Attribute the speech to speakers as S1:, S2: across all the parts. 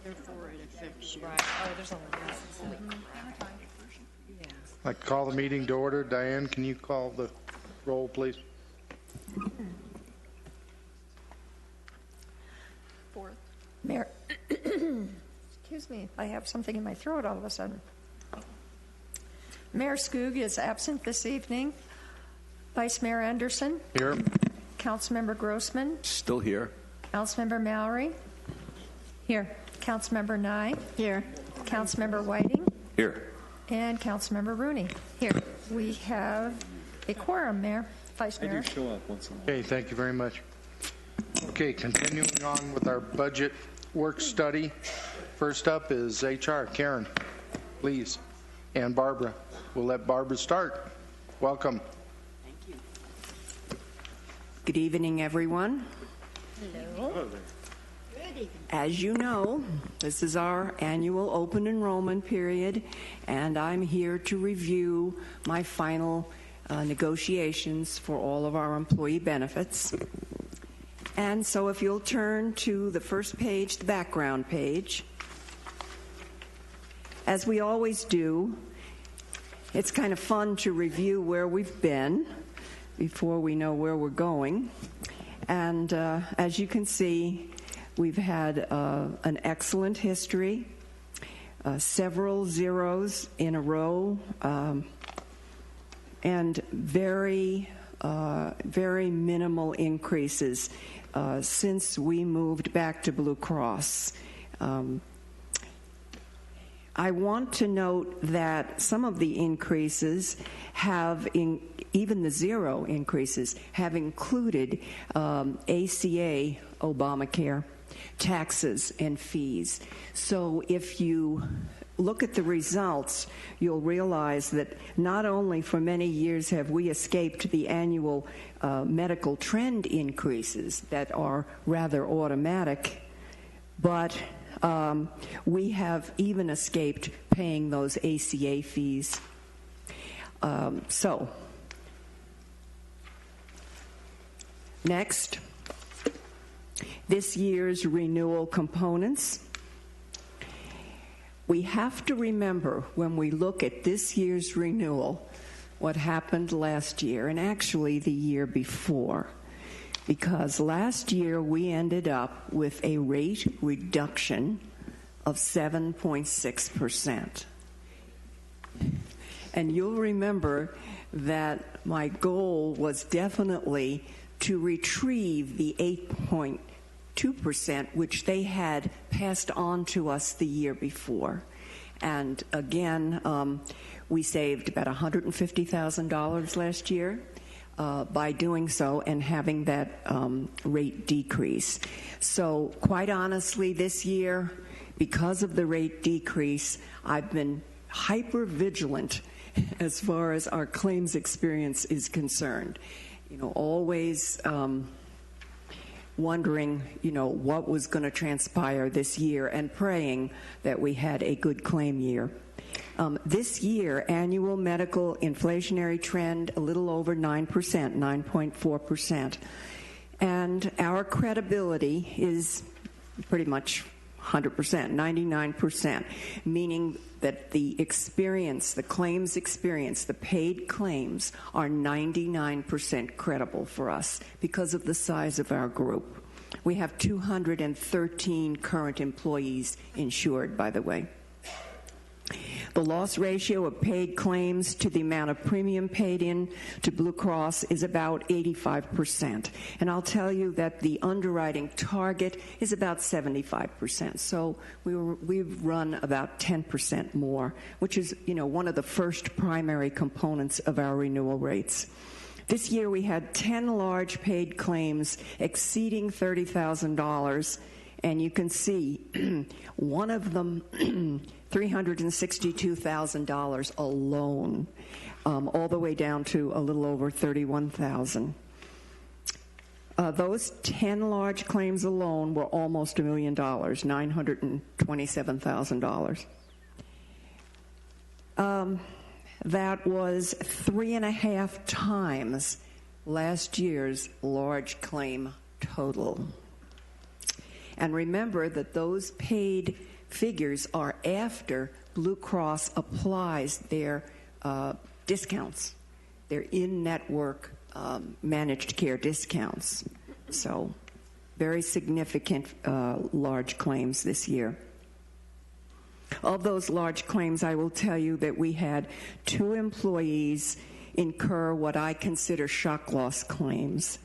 S1: Therefore, it affects you.
S2: Right. Oh, there's only one. Yeah.
S3: I'd like to call the meeting to order. Diane, can you call the roll, please?
S1: Fourth.
S4: Mayor, excuse me, I have something in my throat all of a sudden. Mayor Skoog is absent this evening. Vice Mayor Anderson,
S3: Here.
S4: Councilmember Grossman,
S5: Still here.
S4: Councilmember Mallory,
S2: Here.
S4: Councilmember Nye,
S1: Here.
S4: Councilmember Whiting,
S5: Here.
S4: and Councilmember Rooney.
S2: Here.
S4: We have a quorum, Mayor, Vice Mayor.
S5: show up once in a while.
S3: Okay, thank you very much. Okay, continuing on with our budget work study. First up is HR. Karen, please. And Barbara. We'll let Barbara start. Welcome.
S6: Thank you. Good evening, everyone.
S1: Hello.
S6: As you know, this is our annual open enrollment period, and I'm here to review my final negotiations for all of our employee benefits. And so if you'll turn to the first page, the background page. As we always do, it's kind of fun to review where we've been before we know where we're going. And as you can see, we've had an excellent history, several zeros in a row, and very minimal increases since we moved back to Blue Cross. I want to note that some of the increases even the zero increases have included ACA, Obamacare, taxes and fees. So if you look at the results, you'll realize that not only for many years have we escaped the annual medical trend increases that are rather automatic, but we have even escaped paying those ACA fees. So, next, this year's renewal components. We have to remember when we look at this year's renewal what happened last year and actually the year before. Because last year we ended up with a rate reduction of 7.6%. And you'll remember that my goal was definitely to retrieve the 8.2%, which they had passed on to us the year before. And again, we saved about $150,000 last year. By doing so and having that rate decrease. So quite honestly, this year, because of the rate decrease, I've been hyper vigilant as far as our claims experience is concerned. Always wondering, what was going to transpire this year and praying that we had a good claim year. This year, annual medical inflationary trend a little over 9%, 9.4%. And our credibility is pretty much 100%, 99%, meaning that the experience, the claims experience, the paid claims are 99% credible for us because of the size of our group. We have 213 current employees insured, by the way. The loss ratio of paid claims to the amount of premium paid in to Blue Cross is about 85%. And I'll tell you that the underwriting target is about 75%. So we've run about 10% more, which is, one of the first primary components of our renewal rates. This year we had 10 large paid claims exceeding $30,000, and you can see one of them $362,000 alone, all the way down to a little over $31,000. Those 10 large claims alone were almost $1 million, $927,000. That was 3.5 times last year's large claim total. And remember that those paid figures are after Blue Cross applies their discounts, their in-network managed care discounts. So very significant large claims this year. Of those large claims, I will tell you that we had 2 employees incur what I consider shock loss claims.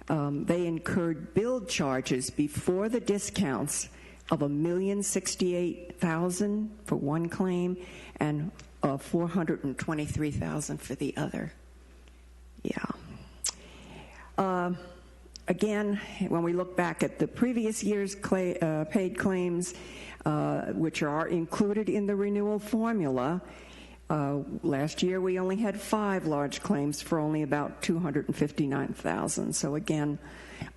S6: They incurred bill charges before the discounts of $1,068,000 for one claim and $423,000 for the other. Yeah. Again, when we look back at the previous year's paid claims, which are included in the renewal formula, last year we only had 5 large claims for only about $259,000. So again,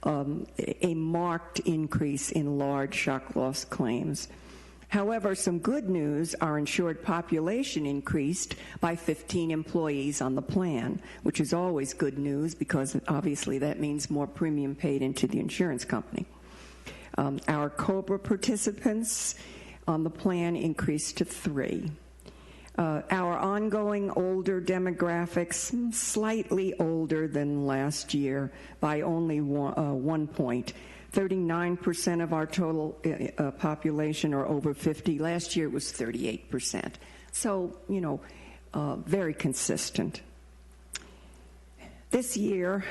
S6: a marked increase in large shock loss claims. However, some good news, our insured population increased by 15 employees on the plan, which is always good news because obviously that means more premium paid into the insurance company. Our COBRA participants on the plan increased to 3. Our ongoing older demographics, slightly older than last year by only 1 point. 39% of our total population are over 50. Last year it was 38%. So, very consistent. This year,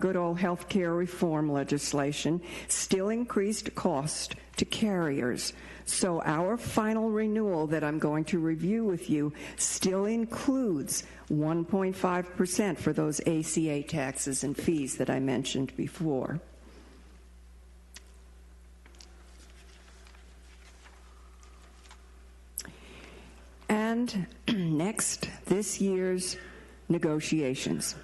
S6: good old health care reform legislation still increased cost to carriers. So our final renewal that I'm going to review with you still includes 1.5% for those ACA taxes and fees that I mentioned before. And next, this year's negotiations.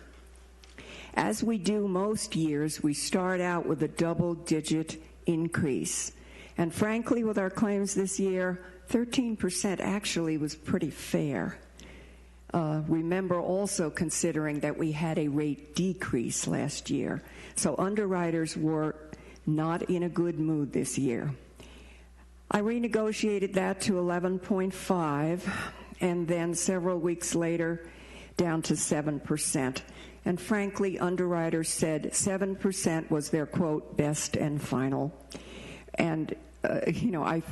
S6: As we do most years, we start out with a double-digit increase. And frankly, with our claims this year, 13% actually was pretty fair. Remember also considering that we had a rate decrease last year. So underwriters were not in a good mood this year. I renegotiated that to 11.5, and then several weeks later down to 7%. And frankly, underwriters said 7% was their, quote, best and final. And, I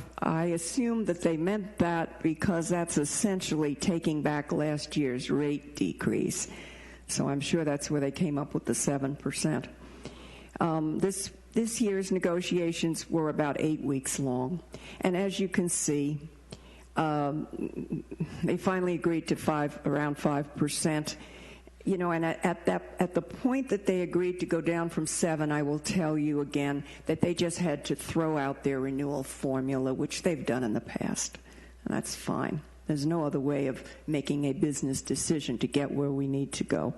S6: assume that they meant that because that's essentially taking back last year's rate decrease. So I'm sure that's where they came up with the 7%. This year's negotiations were about 8 weeks long. And as you can see, they finally agreed to around 5%. And at the point that they agreed to go down from 7, I will tell you again that they just had to throw out their renewal formula, which they've done in the past. And that's fine. There's no other way of making a business decision to get where we need to go.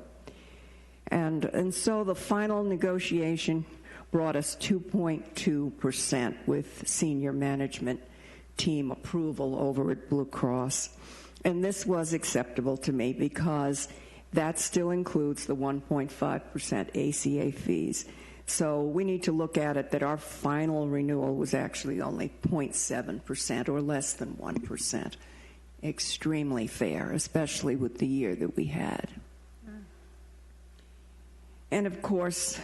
S6: And so the final negotiation brought us 2.2% with senior management team approval over at Blue Cross. And this was acceptable to me because that still includes the 1.5% ACA fees. So we need to look at it that our final renewal was actually only 0.7% or less than 1%. Extremely fair, especially with the year that we had. And of course,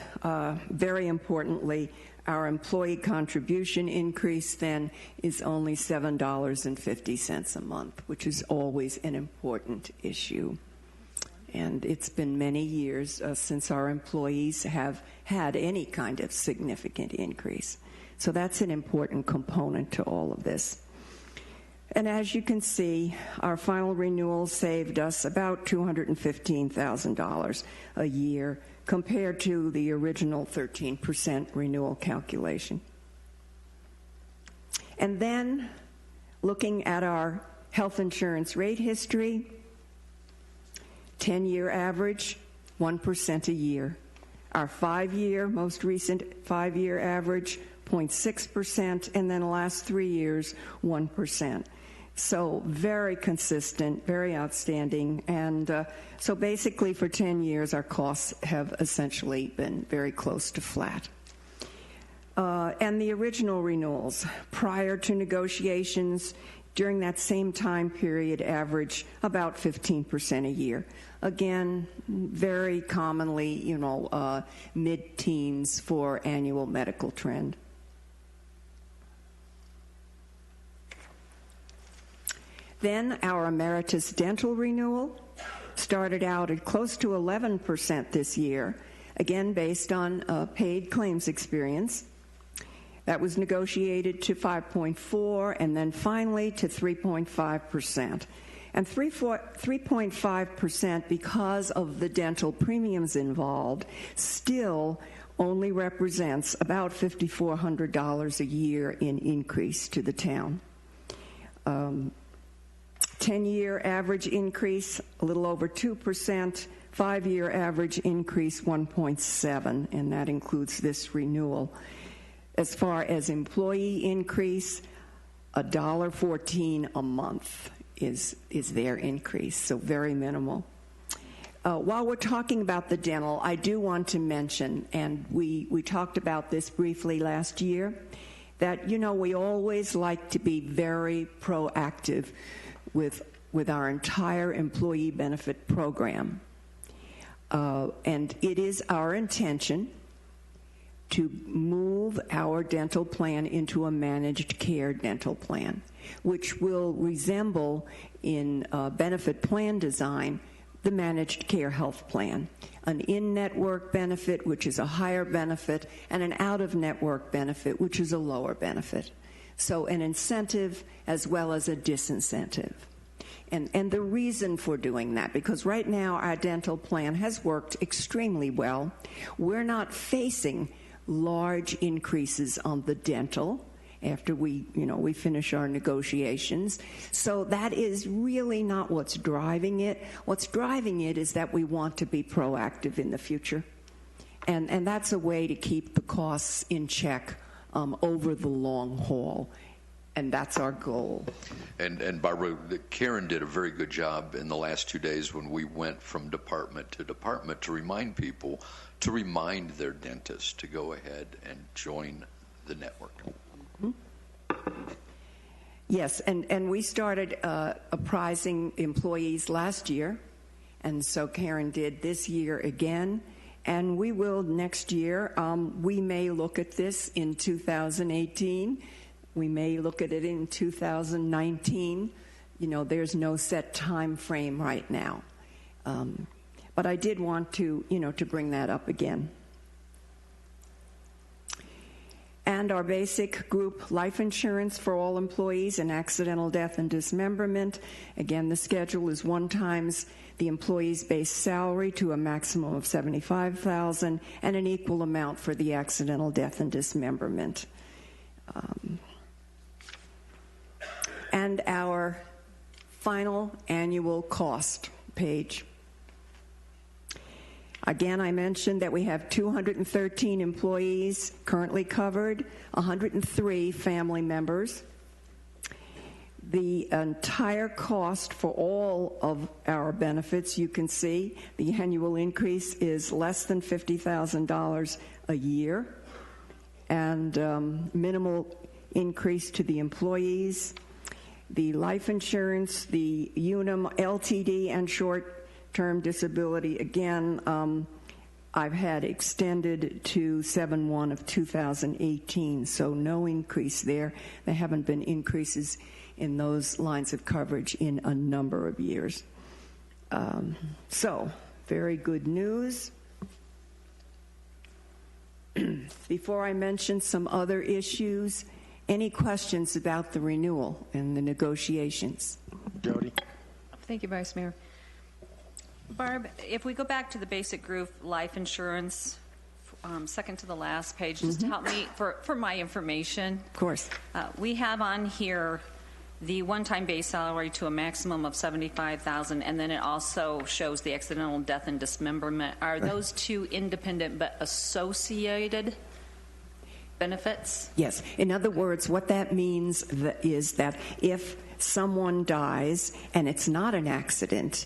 S6: very importantly, our employee contribution increase then is only $7.50 a month, which is always an important issue. And it's been many years since our employees have had any kind of significant increase. So that's an important component to all of this. And as you can see, our final renewal saved us about $215,000 a year compared to the original 13% renewal calculation. And then, looking at our health insurance rate history, 10-year average, 1% a year. Our 5-year, most recent 5-year average, 0.6%, and then the last 3 years, 1%. So very consistent, very outstanding, and so basically for 10 years our costs have essentially been very close to flat. And the original renewals prior to negotiations during that same time period average about 15% a year. Again, very commonly, mid-teens for annual medical trend. Then our emeritus dental renewal started out at close to 11% this year, again based on paid claims experience. That was negotiated to 5.4 and then finally to 3.5%. And 3.5%, because of the dental premiums involved, still only represents about $5,400 a year in increase to the town. 10-year average increase, a little over 2%. 5-year average increase, 1.7%, and that includes this renewal. As far as employee increase, $1.14 a month is their increase, so very minimal. While we're talking about the dental, I do want to mention, and we talked about this briefly last year, that, we always like to be very proactive with our entire employee benefit program. And it is our intention to move our dental plan into a managed care dental plan, which will resemble in benefit plan design the managed care health plan, an in-network benefit, which is a higher benefit, and an out-of-network benefit, which is a lower benefit. So an incentive as well as a disincentive. And the reason for doing that, because right now our dental plan has worked extremely well. We're not facing large increases on the dental after we finish our negotiations. So that is really not what's driving it. What's driving it is that we want to be proactive in the future. And that's a way to keep the costs in check over the long haul. And that's our goal.
S5: And Barbara, Karen did a very good job in the last 2 days when we went from department to department to remind people, to remind their dentist to go ahead and join the network.
S6: Mm-hmm. Yes, and we started apprising employees last year, and so Karen did this year again, and we will next year. We may look at this in 2018. We may look at it in 2019. There's no set time frame right now. But I did want to bring that up again. And our basic group life insurance for all employees and accidental death and dismemberment. Again, the schedule is 1 times the employee's base salary to a maximum of $75,000 and an equal amount for the accidental death and dismemberment. And our final annual cost page. Again, I mentioned that we have 213 employees currently covered, 103 family members. The entire cost for all of our benefits, you can see, the annual increase is less than $50,000 a year, and minimal increase to the employees. The life insurance, the Unum, LTD, and short-term disability, again, I've had extended to 7/1 of 2018, so no increase there. There haven't been increases in those lines of coverage in a number of years. So, very good news. Before I mention some other issues, any questions about the renewal and the negotiations?
S3: Jody?
S1: Thank you, Vice Mayor. Barb, if we go back to the basic group life insurance, second to the last page, just to help me for my information.
S6: Of course.
S1: We have on here the one-time base salary to a maximum of $75,000, and then it also shows the accidental death and dismemberment. Are those two independent but associated benefits?
S6: Yes. In other words, what that means is that if someone dies and it's not an accident,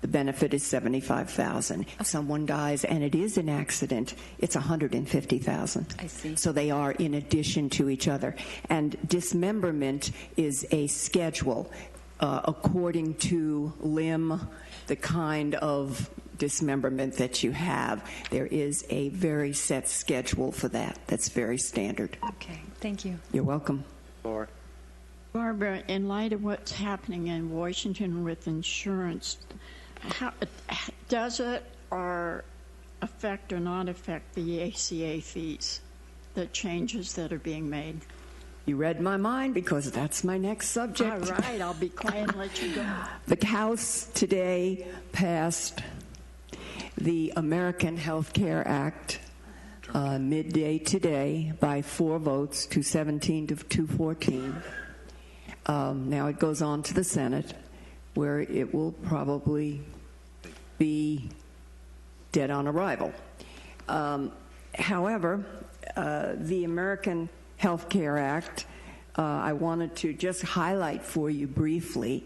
S6: the benefit is $75,000. If someone dies and it is an accident, it's $150,000.
S1: I see.
S6: So they are in addition to each other. And dismemberment is a schedule according to limb, the kind of dismemberment that you have. There is a very set schedule for that. That's very standard.
S1: Okay, thank you.
S6: You're welcome.
S3: Laura.
S7: Barbara, in light of what's happening in Washington with insurance, how does it or affect or not affect the ACA fees, the changes that are being made?
S6: You read my mind because that's my next subject.
S7: All right, I'll be quiet and let you go.
S6: The House today passed the American Health Care Act midday today by 4 votes, 217 to 214. Now it goes on to the Senate, where it will probably be dead on arrival. However, the American Health Care Act, I wanted to just highlight for you briefly.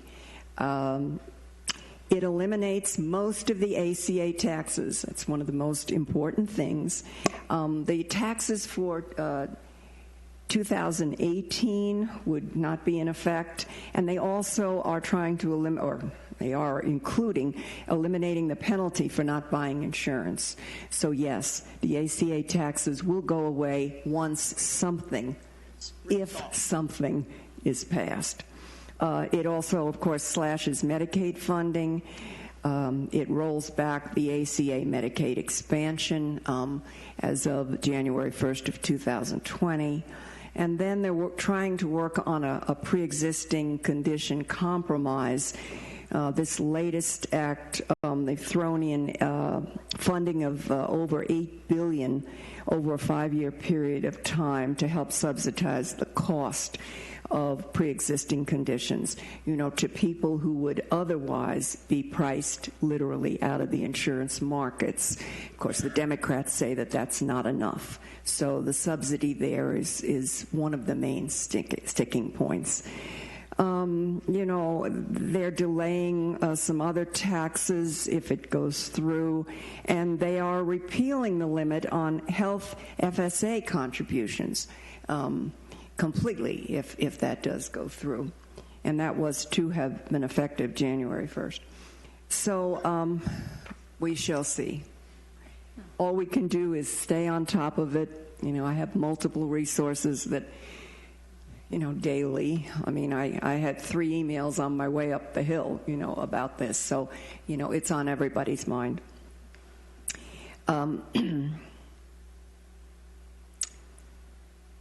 S6: It eliminates most of the ACA taxes. That's one of the most important things. The taxes for 2018 would not be in effect, and they also are trying to eliminate, or they are including, eliminating the penalty for not buying insurance. So yes, the ACA taxes will go away once something, if something is passed. It also, of course, slashes Medicaid funding. It rolls back the ACA Medicaid expansion as of January 1st of 2020. And then they're trying to work on a pre-existing condition compromise. This latest act, they've thrown in funding of over $8 billion over a 5-year period of time to help subsidize the cost of pre-existing conditions, to people who would otherwise be priced literally out of the insurance markets. Of course, the Democrats say that that's not enough. So the subsidy there is one of the main sticking points. They're delaying some other taxes if it goes through, and they are repealing the limit on health FSA contributions completely if that does go through. And that was to have been effective January 1st. So we shall see. All we can do is stay on top of it. I have multiple resources that daily. I had 3 emails on my way up the hill, about this. So, it's on everybody's mind.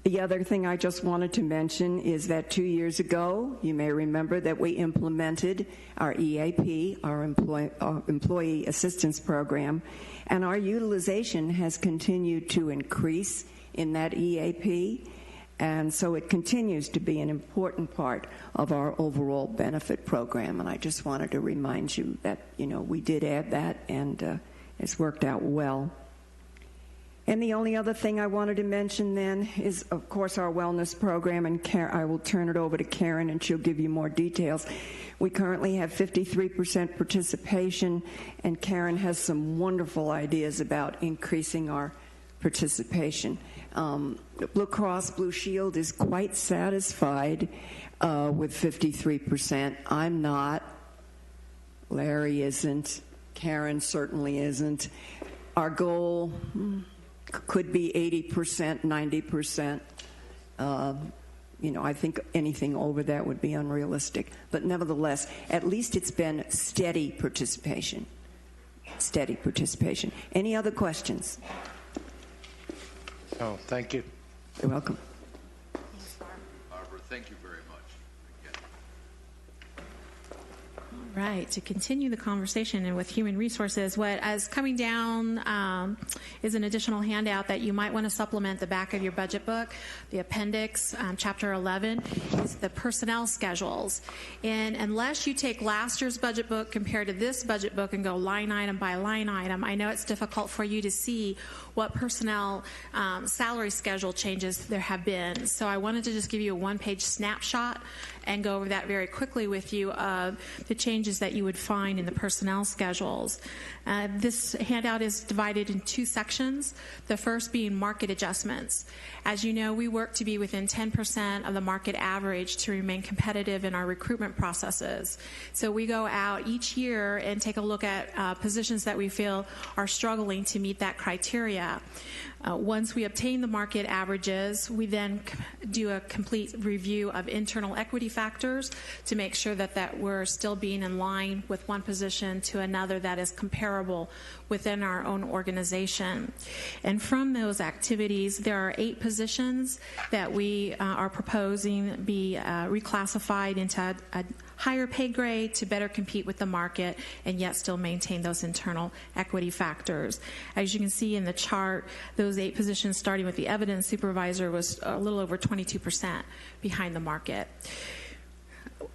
S6: The other thing I just wanted to mention is that 2 years ago, you may remember that we implemented our EAP, our Employee Assistance Program, and our utilization has continued to increase in that EAP. And so it continues to be an important part of our overall benefit program. And I just wanted to remind you that, we did add that, and it's worked out well. And the only other thing I wanted to mention then is, of course, our wellness program. And I will turn it over to Karen, and she'll give you more details. We currently have 53% participation, and Karen has some wonderful ideas about increasing our participation. Blue Cross Blue Shield is quite satisfied with 53%. I'm not. Larry isn't. Karen certainly isn't. Our goal could be 80%, 90%. I think anything over that would be unrealistic. But nevertheless, at least it's been steady participation. Steady participation. Any other questions?
S3: Oh, thank you.
S6: You're welcome.
S5: Barbara, thank you very much.
S2: Right, to continue the conversation and with human resources, what is coming down is an additional handout that you might want to supplement the back of your budget book. The appendix, chapter 11, is the personnel schedules. And unless you take last year's budget book compared to this budget book and go line item by line item, I know it's difficult for you to see what personnel salary schedule changes there have been. So I wanted to just give you a one-page snapshot and go over that very quickly with you of the changes that you would find in the personnel schedules. This handout is divided in two sections, the first being market adjustments. As you know, we work to be within 10% of the market average to remain competitive in our recruitment processes. So we go out each year and take a look at positions that we feel are struggling to meet that criteria. Once we obtain the market averages, we then do a complete review of internal equity factors to make sure that we're still being in line with one position to another that is comparable within our own organization. And from those activities, there are 8 positions that we are proposing be reclassified into a higher pay grade to better compete with the market and yet still maintain those internal equity factors. As you can see in the chart, those 8 positions, starting with the evidence supervisor, was a little over 22% behind the market.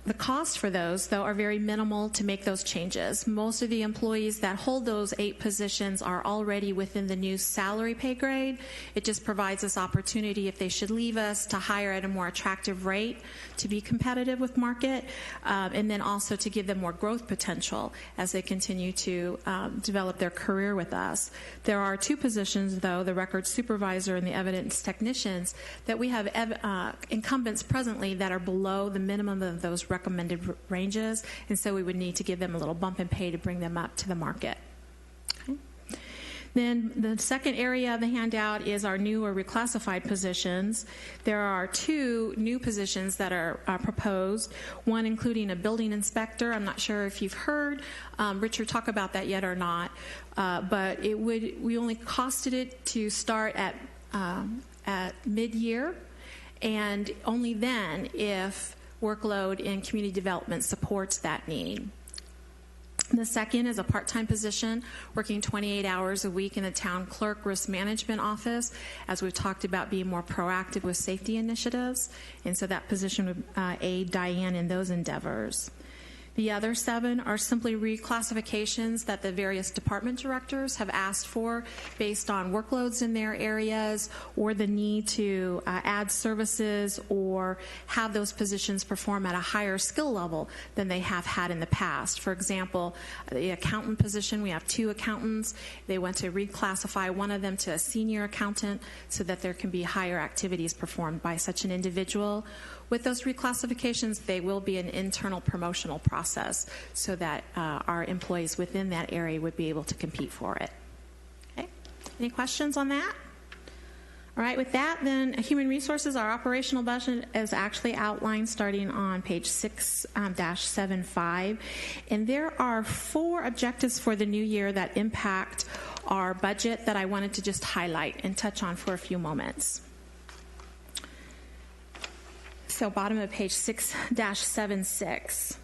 S2: The costs for those, though, are very minimal to make those changes. Most of the employees that hold those 8 positions are already within the new salary pay grade. It just provides us opportunity, if they should leave us, to hire at a more attractive rate to be competitive with market, and then also to give them more growth potential as they continue to develop their career with us. There are 2 positions, though, the records supervisor and the evidence technicians, that we have incumbents presently that are below the minimum of those recommended ranges, and so we would need to give them a little bump in pay to bring them up to the market. Okay. Then the second area of the handout is our new or reclassified positions. There are 2 new positions that are proposed, one including a building inspector. I'm not sure if you've heard Richard talk about that yet or not, but we only costed it to start at mid-year, and only then if workload in community development supports that need. The second is a part-time position, working 28 hours a week in the town clerk risk management office, as we've talked about being more proactive with safety initiatives, and so that position would aid Diane in those endeavors. The other 7 are simply reclassifications that the various department directors have asked for based on workloads in their areas or the need to add services or have those positions perform at a higher skill level than they have had in the past. For example, the accountant position, we have 2 accountants. They want to reclassify one of them to a senior accountant so that there can be higher activities performed by such an individual. With those reclassifications, they will be an internal promotional process so that our employees within that area would be able to compete for it. Okay. Any questions on that? All right, with that, then, Human Resources, our operational budget is actually outlined starting on page 6-75. And there are 4 objectives for the new year that impact our budget that I wanted to just highlight and touch on for a few moments. So bottom of page 6-76.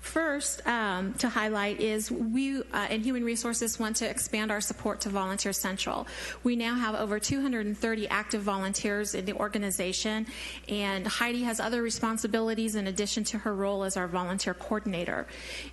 S2: First, to highlight is we in Human Resources want to expand our support to Volunteer Central. We now have over 230 active volunteers in the organization, and Heidi has other responsibilities in addition to her role as our volunteer coordinator.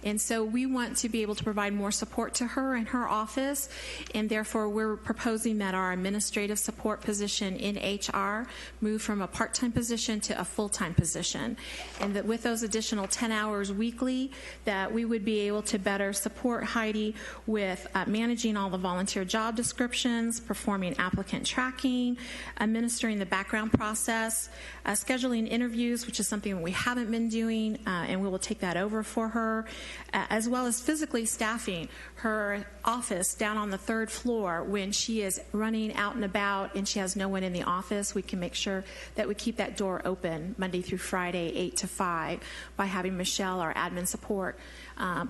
S2: And so we want to be able to provide more support to her in her office, and therefore we're proposing that our administrative support position in HR move from a part-time position to a full-time position, and that with those additional 10 hours weekly, that we would be able to better support Heidi with managing all the volunteer job descriptions, performing applicant tracking, administering the background process, scheduling interviews, which is something we haven't been doing, and we will take that over for her, as well as physically staffing her office down on the 3rd floor when she is running out and about and she has no one in the office. We can make sure that we keep that door open Monday through Friday, 8 to 5, by having Michelle, our admin support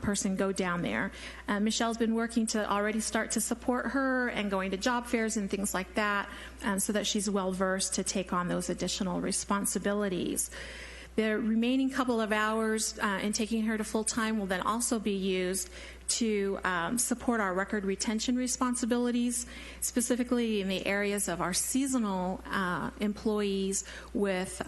S2: person, go down there. Michelle's been working to already start to support her and going to job fairs and things like that, so that she's well versed to take on those additional responsibilities. The remaining couple of hours in taking her to full-time will then also be used to support our record retention responsibilities, specifically in the areas of our seasonal employees with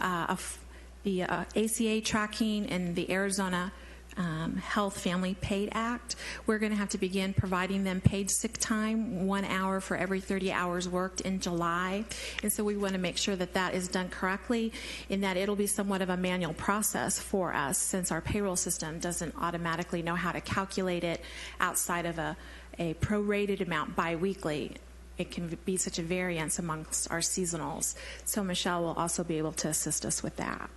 S2: the ACA tracking and the Arizona Health Family Paid Act. We're going to have to begin providing them paid sick time, 1 hour for every 30 hours worked in July. And so we want to make sure that that is done correctly, in that it'll be somewhat of a manual process for us, since our payroll system doesn't automatically know how to calculate it outside of a prorated amount biweekly. It can be such a variance amongst our seasonals. So Michelle will also be able to assist us with that.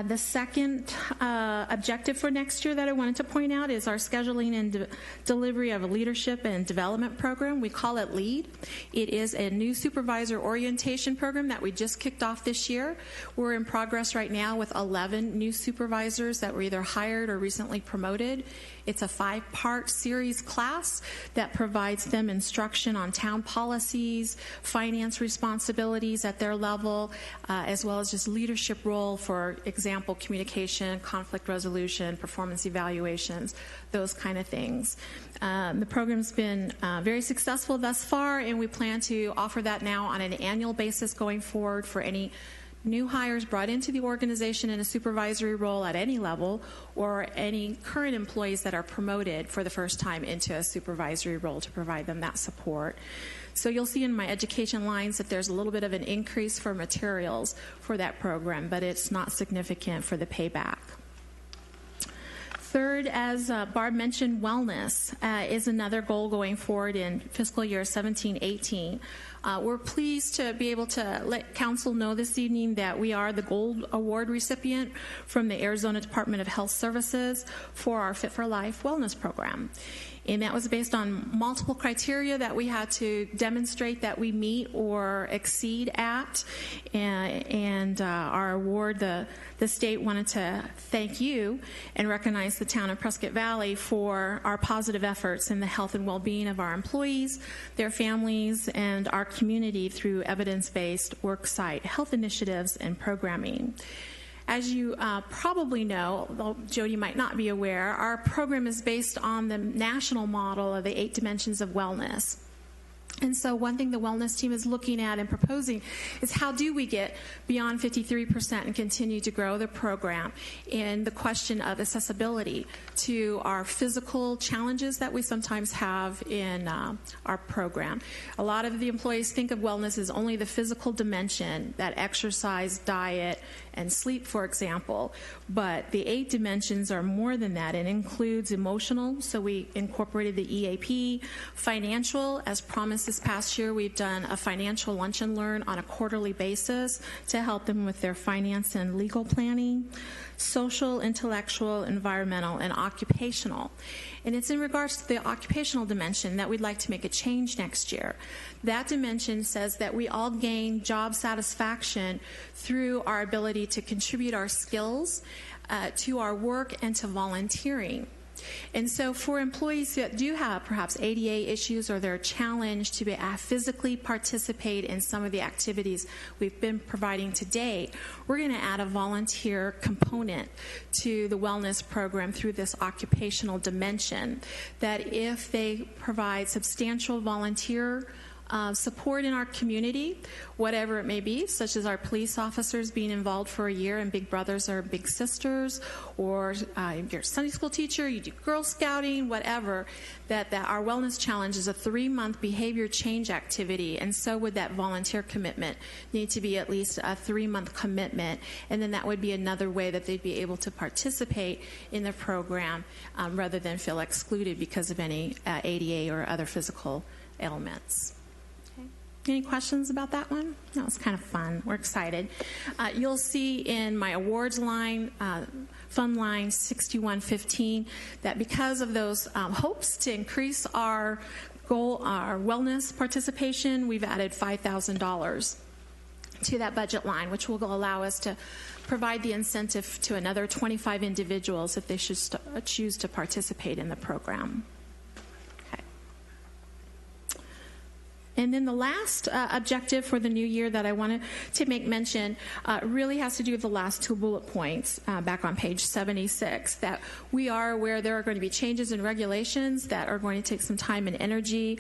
S2: The second objective for next year that I wanted to point out is our scheduling and delivery of a leadership and development program. We call it LEAD. It is a new supervisor orientation program that we just kicked off this year. We're in progress right now with 11 new supervisors that were either hired or recently promoted. It's a 5-part series class that provides them instruction on town policies, finance responsibilities at their level, as well as just leadership role, for example, communication, conflict resolution, performance evaluations, those kind of things. The program's been very successful thus far, and we plan to offer that now on an annual basis going forward for any new hires brought into the organization in a supervisory role at any level, or any current employees that are promoted for the first time into a supervisory role, to provide them that support. So you'll see in my education lines that there's a little bit of an increase for materials for that program, but it's not significant for the payback. Third, as Barb mentioned, wellness is another goal going forward in fiscal year 17-18. We're pleased to be able to let Council know this evening that we are the Gold Award recipient from the Arizona Department of Health Services for our Fit for Life wellness program. And that was based on multiple criteria that we had to demonstrate that we meet or exceed at. And our award, the state wanted to thank you and recognize the town of Prescott Valley for our positive efforts in the health and well-being of our employees, their families, and our community through evidence-based worksite health initiatives and programming. As you probably know, though Jody might not be aware, our program is based on the national model of the 8 dimensions of wellness. And so one thing the wellness team is looking at and proposing is how do we get beyond 53% and continue to grow the program, in the question of accessibility to our physical challenges that we sometimes have in our program. A lot of the employees think of wellness as only the physical dimension, that exercise, diet, and sleep, for example. But the 8 dimensions are more than that. It includes emotional, so we incorporated the EAP, financial, as promised this past year. We've done a financial lunch and learn on a quarterly basis to help them with their finance and legal planning, social, intellectual, environmental, and occupational. And it's in regards to the occupational dimension that we'd like to make a change next year. That dimension says that we all gain job satisfaction through our ability to contribute our skills to our work and to volunteering. And so for employees that do have perhaps ADA issues, or they're challenged to physically participate in some of the activities we've been providing to date, we're going to add a volunteer component to the wellness program through this occupational dimension, that if they provide substantial volunteer support in our community, whatever it may be, such as our police officers being involved for a year in Big Brothers or Big Sisters, or you're a Sunday school teacher, you do Girl Scouting, whatever, that our wellness challenge is a 3-month behavior change activity, and so would that volunteer commitment need to be at least a 3-month commitment, and then that would be another way that they'd be able to participate in the program rather than feel excluded because of any ADA or other physical ailments. Any questions about that one? That was kind of fun. We're excited. You'll see in my awards line, fund line 6115, that because of those hopes to increase our goal, our wellness participation, we've added $5,000 to that budget line, which will allow us to provide the incentive to another 25 individuals if they should choose to participate in the program. And then the last objective for the new year that I wanted to make mention really has to do with the last two bullet points back on page 76, that we are aware there are going to be changes in regulations that are going to take some time and energy.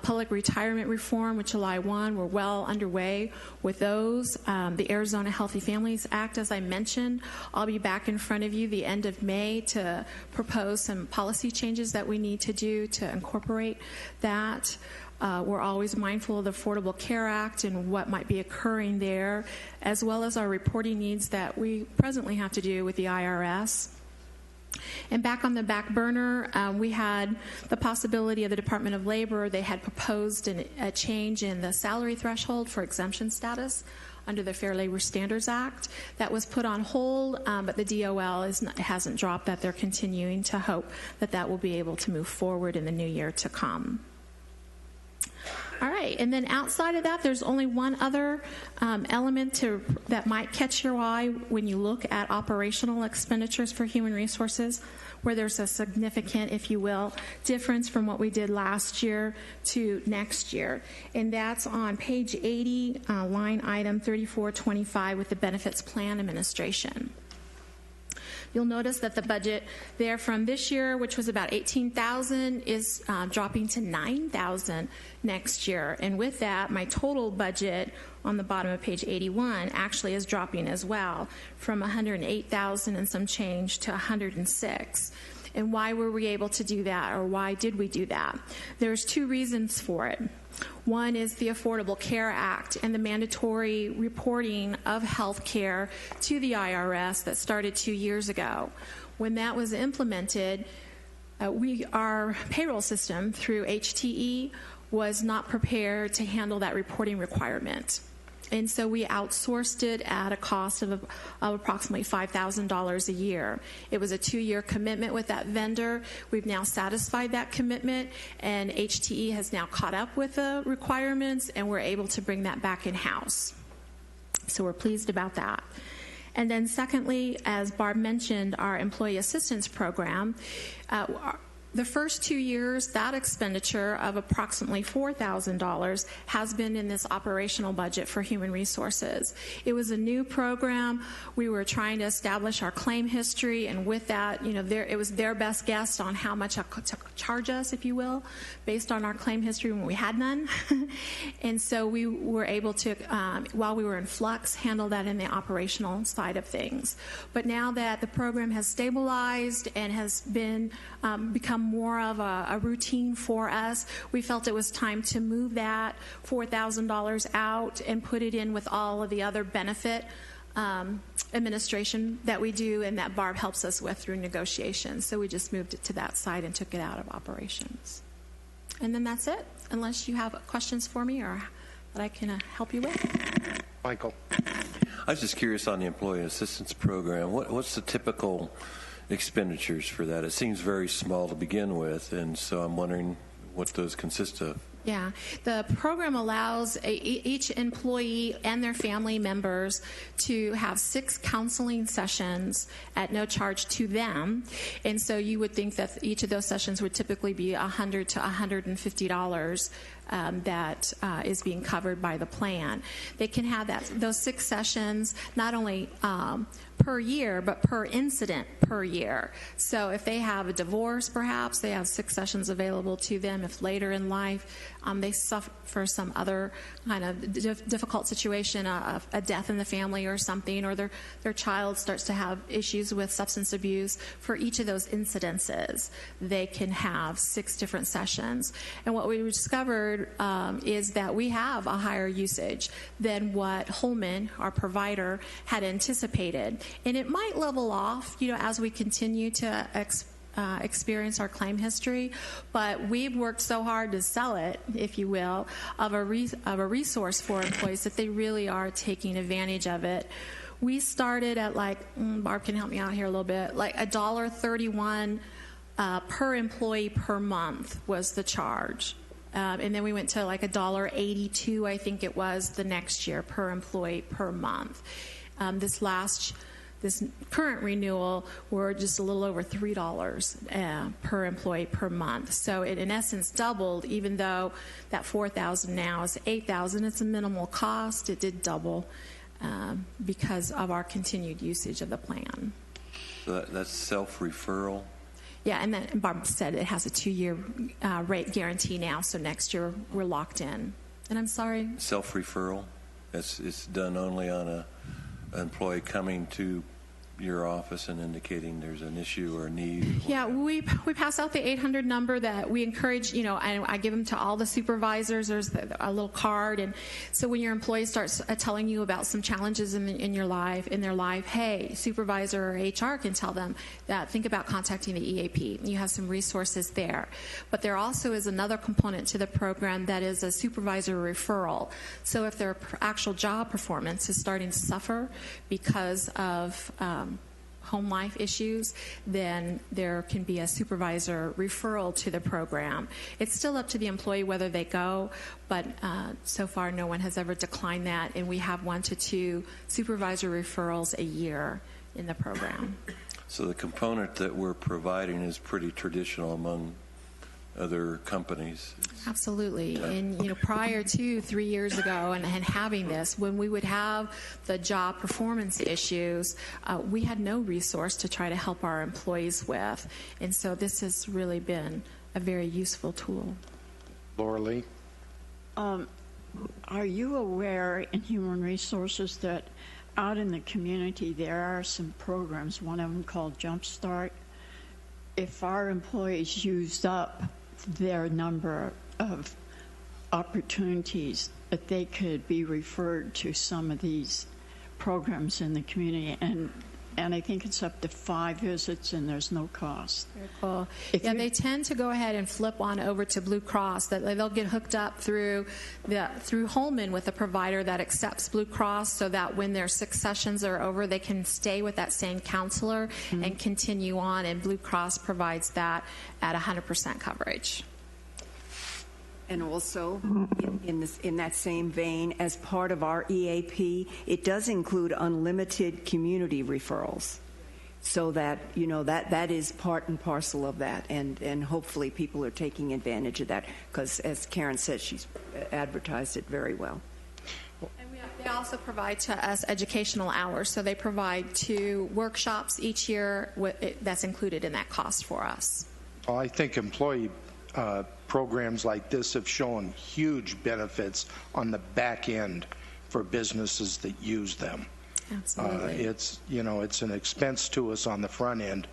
S2: Public retirement reform, with July 1, we're well underway with those. The Arizona Healthy Families Act, as I mentioned, I'll be back in front of you the end of May to propose some policy changes that we need to do to incorporate that. We're always mindful of the Affordable Care Act and what might be occurring there, as well as our reporting needs that we presently have to do with the IRS. And back on the back burner, we had the possibility of the Department of Labor. They had proposed a change in the salary threshold for exemption status under the Fair Labor Standards Act. That was put on hold, but the DOL hasn't dropped that. They're continuing to hope that that will be able to move forward in the new year to come. All right, and then outside of that, there's only one other element that might catch your eye when you look at operational expenditures for human resources, where there's a significant, if you will, difference from what we did last year to next year. And that's on page 80, line item 3425 with the benefits plan administration. You'll notice that the budget there from this year, which was about $18,000, is dropping to $9,000 next year. And with that, my total budget on the bottom of page 81 actually is dropping as well, from $108,000 and some change to $106,000. And why were we able to do that, or why did we do that? There's two reasons for it. One is the Affordable Care Act and the mandatory reporting of health care to the IRS that started 2 years ago. When that was implemented, our payroll system through HTE was not prepared to handle that reporting requirement. And so we outsourced it at a cost of approximately $5,000 a year. It was a 2-year commitment with that vendor. We've now satisfied that commitment, and HTE has now caught up with the requirements, and we're able to bring that back in-house. So we're pleased about that. And then secondly, as Barb mentioned, our employee assistance program, the first 2 years, that expenditure of approximately $4,000 has been in this operational budget for human resources. It was a new program. We were trying to establish our claim history, and with that, it was their best guess on how much to charge us, if you will, based on our claim history when we had none. And so we were able to, while we were in flux, handle that in the operational side of things. But now that the program has stabilized and has been become more of a routine for us, we felt it was time to move that $4,000 out and put it in with all of the other benefit administration that we do and that Barb helps us with through negotiations. So we just moved it to that side and took it out of operations. And then that's it, unless you have questions for me or that I can help you with.
S3: Michael.
S8: I was just curious on the employee assistance program. What's the typical expenditures for that? It seems very small to begin with, and so I'm wondering what those consist of.
S2: Yeah, the program allows each employee and their family members to have 6 counseling sessions at no charge to them, and so you would think that each of those sessions would typically be $100 to $150 that is being covered by the plan. They can have those 6 sessions not only per year, but per incident per year. So if they have a divorce, perhaps, they have 6 sessions available to them. If later in life they suffer some other kind of difficult situation, a death in the family or something, or their child starts to have issues with substance abuse, for each of those incidences, they can have 6 different sessions. And what we discovered is that we have a higher usage than what Holman, our provider, had anticipated. And it might level off, as we continue to experience our claim history, but we've worked so hard to sell it, if you will, of a resource for employees that they really are taking advantage of it. We started at Barb can help me out here a little bit, like $1.31 per employee per month was the charge. And then we went to like $1.82, I think it was, the next year per employee per month. This last This current renewal, we're just a little over $3 per employee per month. So it, in essence, doubled, even though that $4,000 now is $8,000. It's a minimal cost. It did double because of our continued usage of the plan.
S8: So that's self-referral?
S2: Yeah, and then Barb said it has a 2-year rate guarantee now, so next year we're locked in. And I'm sorry?
S8: Self-referral? It's done only on an employee coming to your office and indicating there's an issue or a need?
S2: Yeah, we pass out the 800 number that we encourage, I give them to all the supervisors. There's a little card. And so when your employee starts telling you about some challenges in their life, hey, supervisor or HR can tell them that think about contacting the EAP. You have some resources there. But there also is another component to the program that is a supervisor referral. So if their actual job performance is starting to suffer because of home life issues, then there can be a supervisor referral to the program. It's still up to the employee whether they go, but so far no one has ever declined that, and we have 1 to 2 supervisor referrals a year in the program.
S8: So the component that we're providing is pretty traditional among other companies.
S2: Absolutely. And prior to 3 years ago and having this, when we would have the job performance issues, we had no resource to try to help our employees with. And so this has really been a very useful tool.
S3: Laura Lee?
S7: Are you aware in Human Resources that out in the community there are some programs, one of them called Jumpstart? If our employees used up their number of opportunities, that they could be referred to some of these programs in the community, and I think it's up to 5 visits and there's no cost.
S2: Very cool. Yeah, they tend to go ahead and flip on over to Blue Cross. That they'll get hooked up through Holman with a provider that accepts Blue Cross, so that when their 6 sessions are over, they can stay with that same counselor and continue on. And Blue Cross provides that at 100% coverage.
S6: And also, in that same vein, as part of our EAP, it does include unlimited community referrals, so that that is part and parcel of that, and hopefully people are taking advantage of that, because as Karen said, she's advertised it very well.
S2: And they also provide to us educational hours, so they provide 2 workshops each year. That's included in that cost for us.
S3: Well, I think employee programs like this have shown huge benefits on the back end for businesses that use them.
S2: Absolutely.
S3: It's an expense to us on the front end,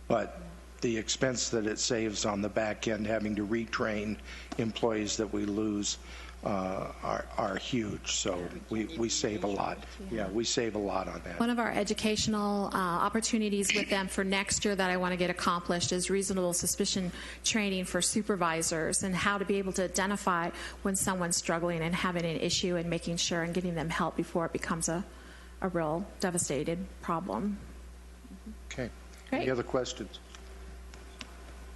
S3: but the expense that it saves on the back end, having to retrain employees that we lose, are huge. So we save a lot. Yeah, we save a lot on that.
S2: One of our educational opportunities with them for next year that I want to get accomplished is reasonable suspicion training for supervisors, and how to be able to identify when someone's struggling and having an issue, and making sure and getting them help before it becomes a real devastated problem.
S3: Okay.
S2: Great.
S3: Any other questions?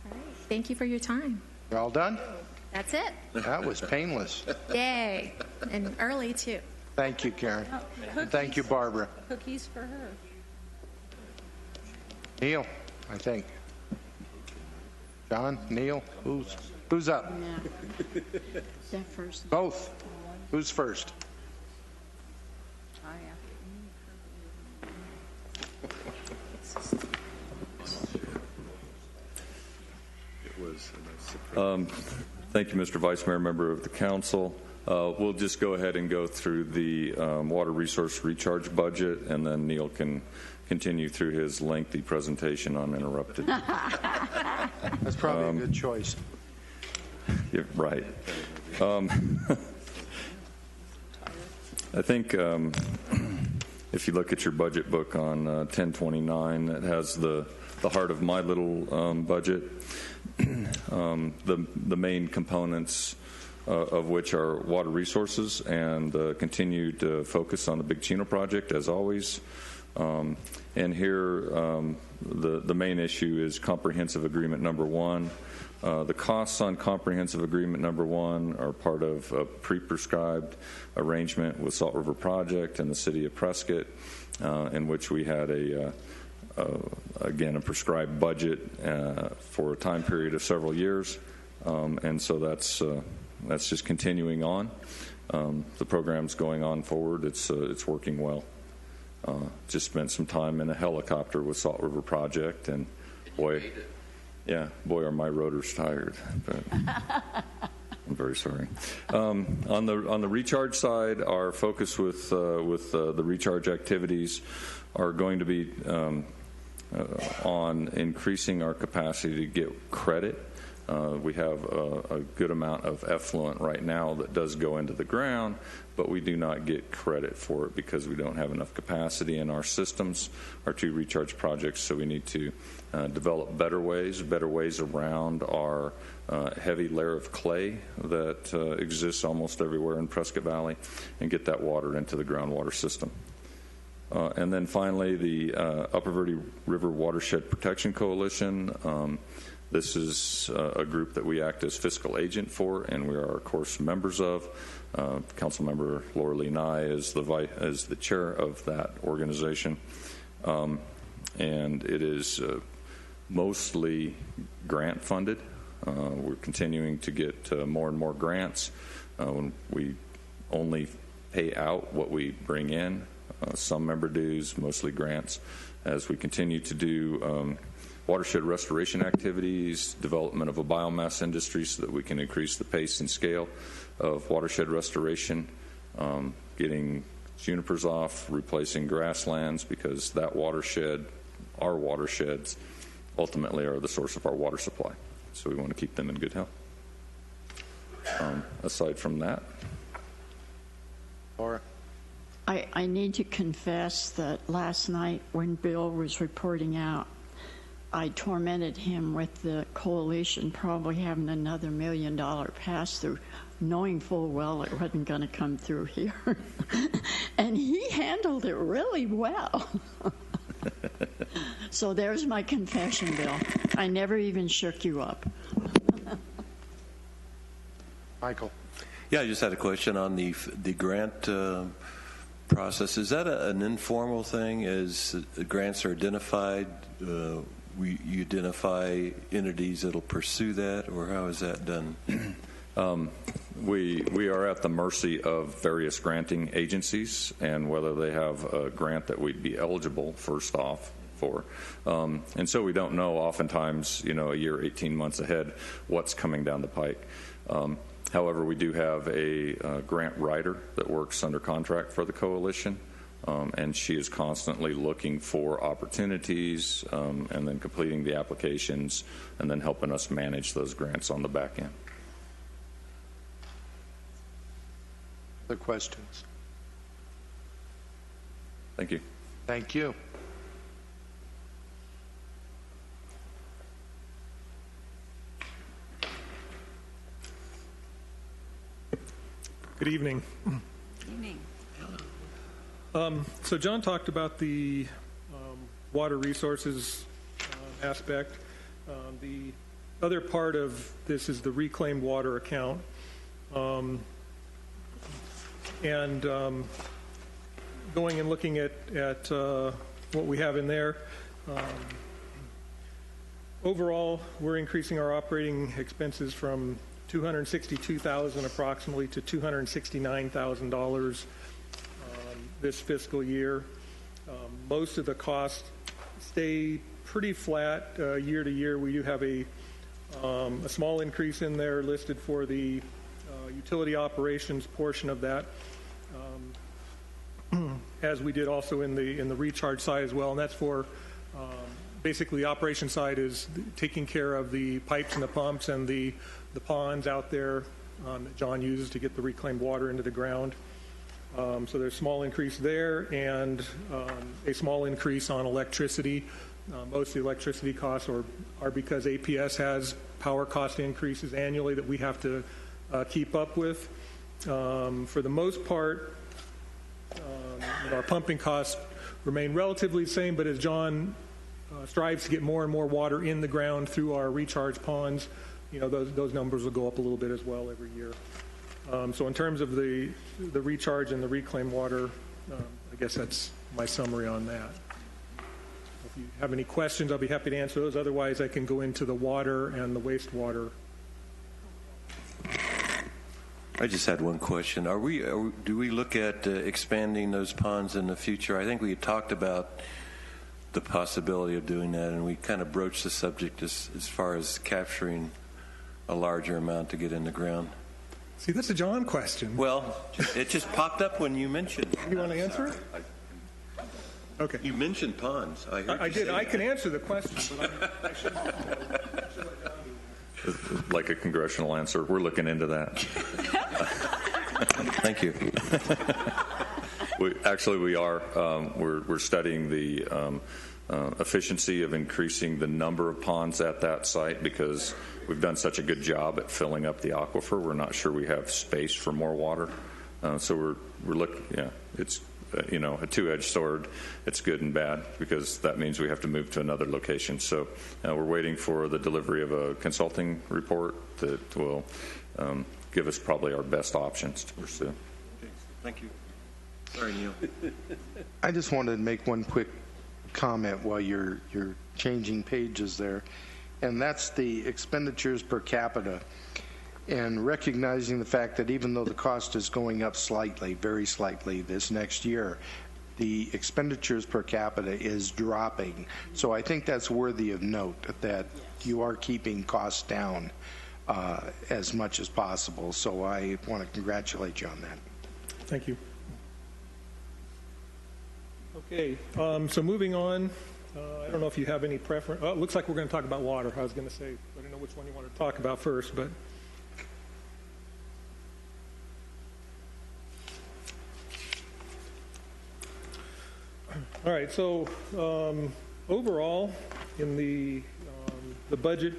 S2: All right. Thank you for your time.
S3: You're all done?
S2: That's it.
S3: That was painless.
S2: Yay. And early, too.
S3: Thank you, Karen. And thank you, Barbara.
S1: Cookies for her.
S3: Neil, I think. John, Neil, who's up?
S7: Yeah. That first.
S3: Both. Who's first?
S9: Thank you, Mr. Vice Mayor, member of the council. We'll just go ahead and go through the water resource recharge budget, and then Neil can continue through his lengthy presentation uninterrupted.
S3: That's probably a good choice.
S9: Yeah, right. I think if you look at your budget book on 1029, it has the heart of my little budget. The main components of which are water resources and continued focus on the Big Chino project, as always. And here, the main issue is comprehensive agreement number 1. The costs on comprehensive agreement number 1 are part of a pre-prescribed arrangement with Salt River Project and the City of Prescott, in which we had again, a prescribed budget for a time period of several years, and so that's just continuing on. The program's going on forward. It's working well. Just spent some time in a helicopter with Salt River Project, and boy, are my rotors tired. But I'm very sorry. On the recharge side, our focus with the recharge activities are going to be on increasing our capacity to get credit. We have a good amount of effluent right now that does go into the ground, but we do not get credit for it because we don't have enough capacity in our systems, our 2 recharge projects, so we need to develop better ways around our heavy layer of clay that exists almost everywhere in Prescott Valley, and get that water into the groundwater system. And then finally, the Upper Verde River Watershed Protection Coalition. This is a group that we act as fiscal agent for, and we are, of course, members of. Councilmember Laura Lee Nye is the chair of that organization, and it is mostly grant funded. We're continuing to get more and more grants. When we only pay out what we bring in, some member dues, mostly grants, as we continue to do watershed restoration activities, development of a biomass industry so that we can increase the pace and scale of watershed restoration, getting junipers off, replacing grasslands, because that watershed, our watersheds, ultimately are the source of our water supply. So we want to keep them in good health. Aside from that.
S3: Laura?
S7: I need to confess that last night when Bill was reporting out, I tormented him with the coalition probably having another $1 million pass-through, knowing full well it wasn't going to come through here. And he handled it really well. So there's my confession, Bill. I never even shook you up.
S3: Michael?
S8: Yeah, I just had a question on the grant process. Is that an informal thing? As grants are identified, you identify entities that'll pursue that, or how is that done?
S9: We are at the mercy of various granting agencies and whether they have a grant that we'd be eligible, first off, for. And so we don't know oftentimes, a year, 18 months ahead, what's coming down the pike. However, we do have a grant writer that works under contract for the coalition, and she is constantly looking for opportunities and then completing the applications and then helping us manage those grants on the back end.
S3: Other questions?
S9: Thank you.
S3: Thank you.
S10: Good evening.
S1: Evening.
S10: So John talked about the water resources aspect. The other part of this is the reclaimed water account. And going and looking at what we have in there, overall, we're increasing our operating expenses from $262,000 approximately to $269,000 this fiscal year. Most of the costs stay pretty flat year to year. We do have a small increase in there listed for the utility operations portion of that, as we did also in the recharge side as well, and that's for basically the operation side is taking care of the pipes and the pumps and the ponds out there that John uses to get the reclaimed water into the ground. So there's a small increase there and a small increase on electricity. Most of the electricity costs are because APS has power cost increases annually that we have to keep up with. For the most part, our pumping costs remain relatively the same, but as John strives to get more and more water in the ground through our recharge ponds, those numbers will go up a little bit as well every year. So in terms of the recharge and the reclaimed water, I guess that's my summary on that. If you have any questions, I'll be happy to answer those. Otherwise, I can go into the water and the wastewater.
S8: I just had one question. Do we look at expanding those ponds in the future? I think we had talked about the possibility of doing that, and we kind of broached the subject as far as capturing a larger amount to get in the ground.
S10: See, that's a John question.
S8: Well, it just popped up when you mentioned it.
S10: You want to answer it? Okay.
S8: You mentioned ponds.
S10: I did. I can answer the question, but I shouldn't.
S9: Like a congressional answer, we're looking into that.
S8: Thank you.
S9: We are. We're studying the efficiency of increasing the number of ponds at that site because we've done such a good job at filling up the aquifer. We're not sure we have space for more water. So we're looking. Yeah, it's a two-edged sword. It's good and bad because that means we have to move to another location. So we're waiting for the delivery of a consulting report that will give us probably our best options to pursue.
S8: Okay. Thank you. Sorry, Neil.
S3: I just wanted to make one quick comment while you're changing pages there, and that's the expenditures per capita. And recognizing the fact that even though the cost is going up slightly, very slightly this next year, the expenditures per capita is dropping. So I think that's worthy of note that you are keeping costs down as much as possible. So I want to congratulate you on that.
S10: Thank you. Okay, so moving on. I don't know if you have any preference. Oh, it looks like we're going to talk about water. I was going to say, I don't know which one you want to talk about first, but. All right, so overall, in the budget,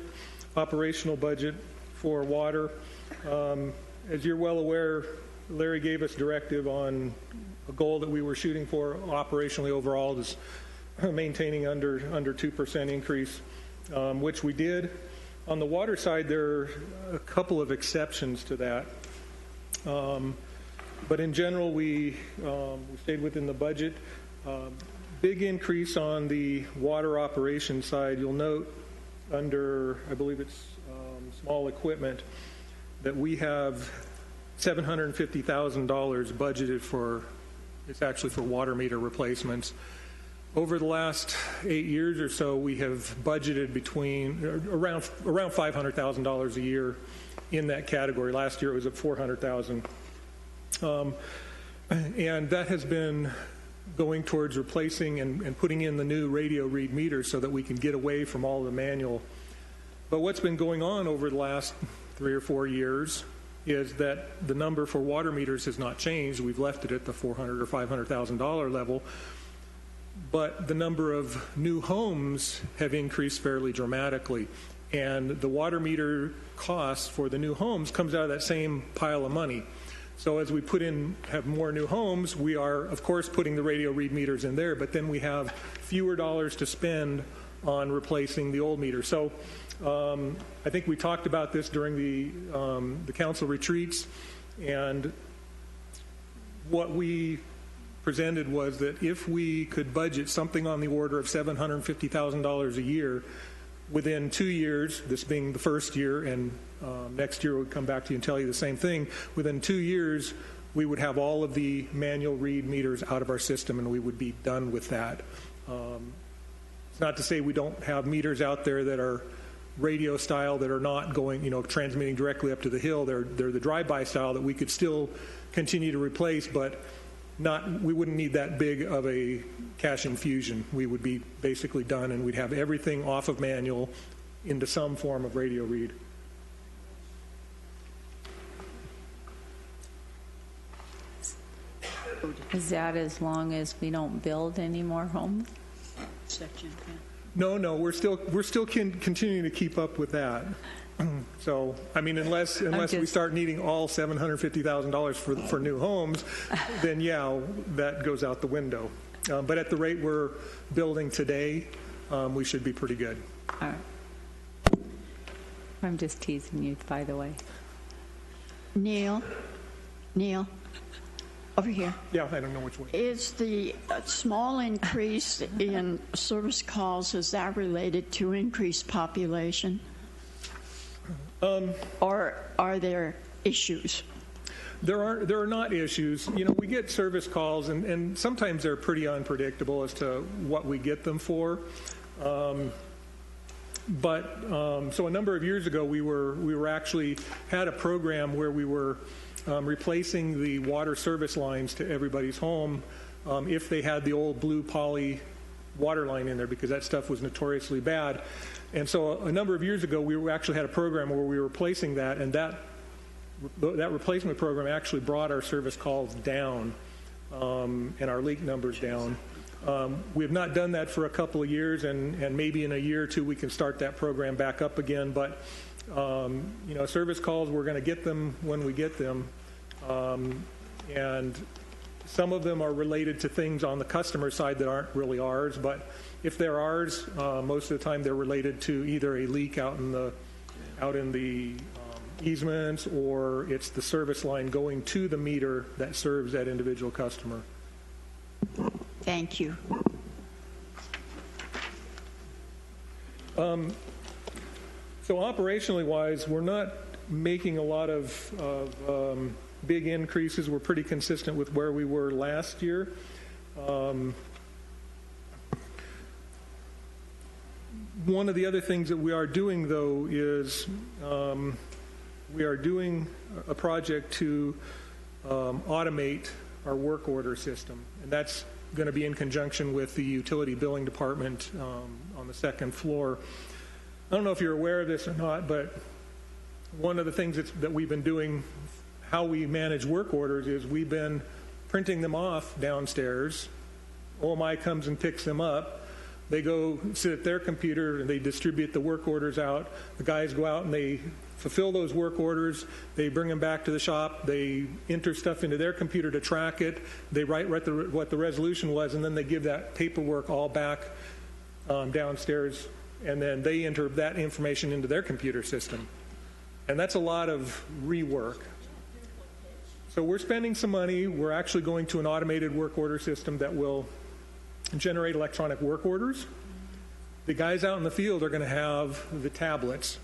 S10: operational budget for water, as you're well aware, Larry gave us directive on a goal that we were shooting for operationally overall, is maintaining under 2% increase, which we did. On the water side, there are a couple of exceptions to that. But in general, we stayed within the budget. Big increase on the water operations side. You'll note under, I believe it's small equipment, that we have $750,000 budgeted for, it's actually for water meter replacements. Over the last 8 years or so, we have budgeted around $500,000 a year in that category. Last year it was at $400,000. And that has been going towards replacing and putting in the new radio read meters so that we can get away from all the manual. But what's been going on over the last 3 or 4 years is that the number for water meters has not changed. We've left it at the $400,000 or $500,000 level. But the number of new homes have increased fairly dramatically. And the water meter cost for the new homes comes out of that same pile of money. So as we have more new homes, we are, of course, putting the radio read meters in there, but then we have fewer dollars to spend on replacing the old meters. So I think we talked about this during the council retreats, and what we presented was that if we could budget something on the order of $750,000 a year within 2 years, this being the first year, and next year we'll come back to you and tell you the same thing, within 2 years we would have all of the manual read meters out of our system and we would be done with that. It's not to say we don't have meters out there that are radio style that are not going, transmitting directly up to the hill. They're the drive-by style that we could still continue to replace, but we wouldn't need that big of a cash infusion. We would be basically done, and we'd have everything off of manual into some form of radio read.
S11: Is that as long as we don't build any more homes?
S10: No, we're still continuing to keep up with that. So, I mean, unless we start needing all $750,000 for new homes, then yeah, that goes out the window. But at the rate we're building today, we should be pretty good.
S11: All right. I'm just teasing you, by the way.
S7: Neil, over here.
S10: Yeah, I don't know which way.
S7: Is the small increase in service calls, is that related to increased population? Or are there issues?
S10: There are not issues. You know, we get service calls, and sometimes they're pretty unpredictable as to what we get them for. So a number of years ago, we were actually had a program where we were replacing the water service lines to everybody's home if they had the old blue poly water line in there, because that stuff was notoriously bad. And so a number of years ago, we actually had a program where we were replacing that, and that replacement program actually brought our service calls down and our leak numbers down. We have not done that for a couple of years, and maybe in a year or two we can start that program back up again. But service calls, we're going to get them when we get them, and some of them are related to things on the customer side that aren't really ours. But if they're ours, most of the time they're related to either a leak out in the easements, or it's the service line going to the meter that serves that individual customer.
S7: Thank you.
S10: So operationally wise, we're not making a lot of big increases. We're pretty consistent with where we were last year. One of the other things that we are doing, though, is we are doing a project to automate our work order system, and that's going to be in conjunction with the utility billing department on the second floor. I don't know if you're aware of this or not, but one of the things that we've been doing, how we manage work orders, is we've been printing them off downstairs. OMI comes and picks them up. They go sit at their computer and they distribute the work orders out. The guys go out and they fulfill those work orders. They bring them back to the shop. They enter stuff into their computer to track it. They write what the resolution was, and then they give that paperwork all back downstairs, and then they enter that information into their computer system. And that's a lot of rework. So we're spending some money. We're actually going to an automated work order system that will generate electronic work orders. The guys out in the field are going to have the tablets.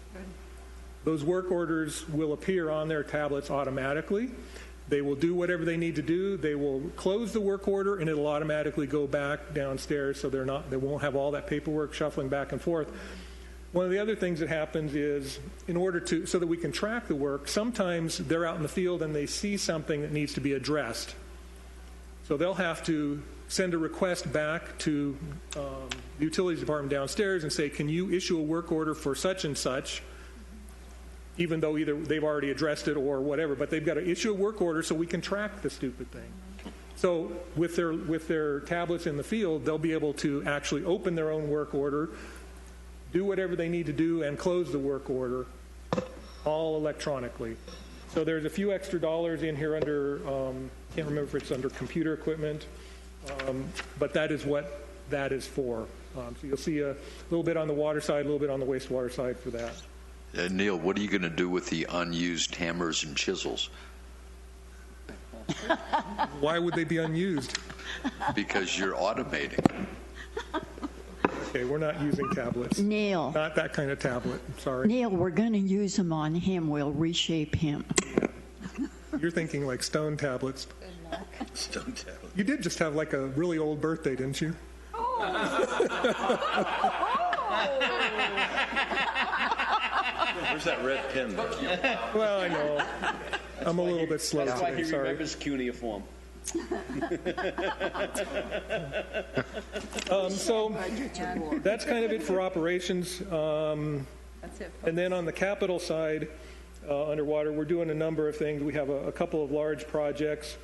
S10: Those work orders will appear on their tablets automatically. They will do whatever they need to do. They will close the work order, and it'll automatically go back downstairs, so they won't have all that paperwork shuffling back and forth. One of the other things that happens is, so that we can track the work, sometimes they're out in the field and they see something that needs to be addressed. So they'll have to send a request back to the utilities department downstairs and say, can you issue a work order for such and such, even though either they've already addressed it or whatever, but they've got to issue a work order so we can track the stupid thing. So with their tablets in the field, they'll be able to actually open their own work order, do whatever they need to do, and close the work order all electronically. So there's a few extra dollars in here under, can't remember if it's under computer equipment, but that is what that is for. So you'll see a little bit on the water side, a little bit on the wastewater side for that.
S5: Neil, what are you going to do with the unused hammers and chisels?
S10: Why would they be unused?
S5: Because you're automating.
S10: Okay, we're not using tablets.
S7: Neil.
S10: Not that kind of tablet. Sorry.
S7: Neil, we're going to use them on him. We'll reshape him.
S10: You're thinking like stone tablets.
S8: Stone tablet.
S10: You did just have like a really old birthday, didn't you?
S8: Where's that red pen?
S10: Well, I know. I'm a little bit slow
S12: That's why
S10: today.
S12: he
S10: Sorry.
S12: remembers cuneiform.
S10: So that's kind of it for operations.
S1: That's it.
S10: And then on the capital side, underwater, we're doing a number of things. We have a couple of large projects,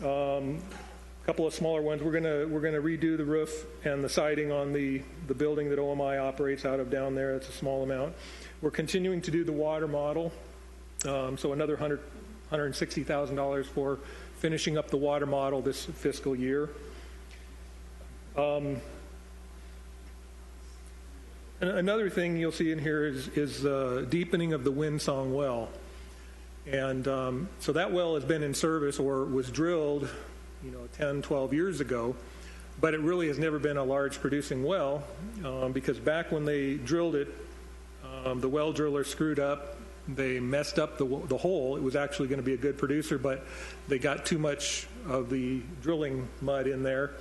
S10: a couple of smaller ones. We're gonna redo the roof and the siding on the building that OMI operates out of down there. It's a small amount. We're continuing to do the water model, so another $160,000 for finishing up the water model this fiscal year. Another thing you'll see in here is deepening of the Windsong well. And so that well has been in service or was drilled, 10, 12 years ago, but it really has never been a large producing well because back when they drilled it, the well driller screwed up. They messed up the hole. It was actually going to be a good producer, but they got too much of the drilling mud in there,